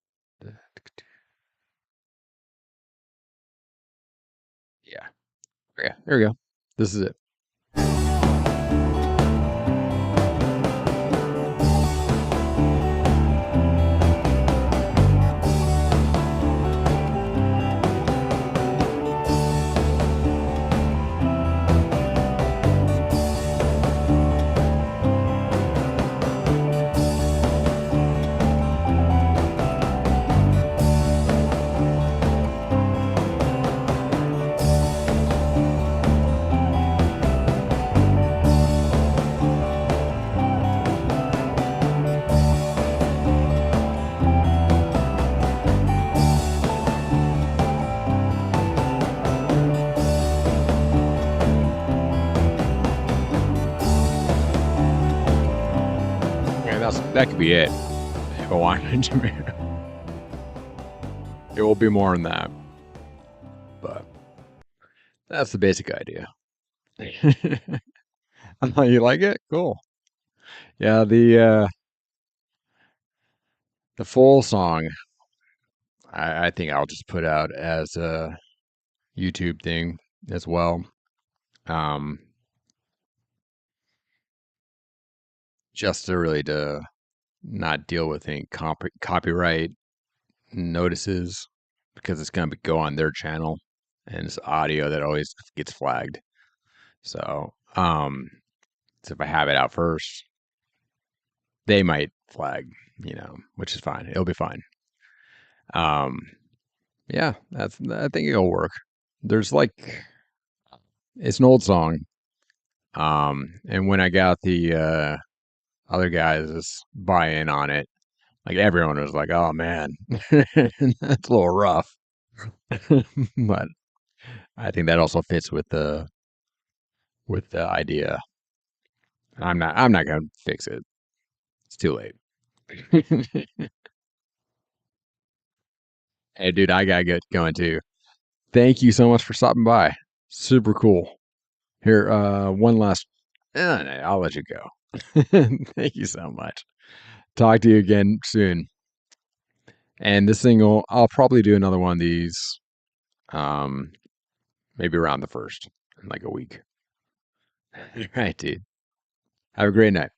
yeah, okay, there we go. This is it. that could be it. If I wanted to. It will be more than that. But that's the basic idea. Oh, you like it? Cool. Yeah, the full song, I think I'll just put out as a YouTube thing as well. Just to not deal with any copyright notices, because it's going to go on their channel and it's audio that always gets flagged. So if I have it out first, they might flag, which is fine. It'll be fine. Yeah, I think it'll work. There's it's an old song. And when I got the other guys buy in on it, like everyone was like, "Oh man, that's a little rough." But I think that also fits with the idea. I'm not gonna fix it. It's too late. Hey, dude, I gotta get going too. Thank you so much for stopping by. Super cool. Here, one last. I'll let you go. Thank you so much. Talk to you again soon. And this thing I'll probably do another one of these, maybe around the 1st in like a week. All right, dude. Have a great night.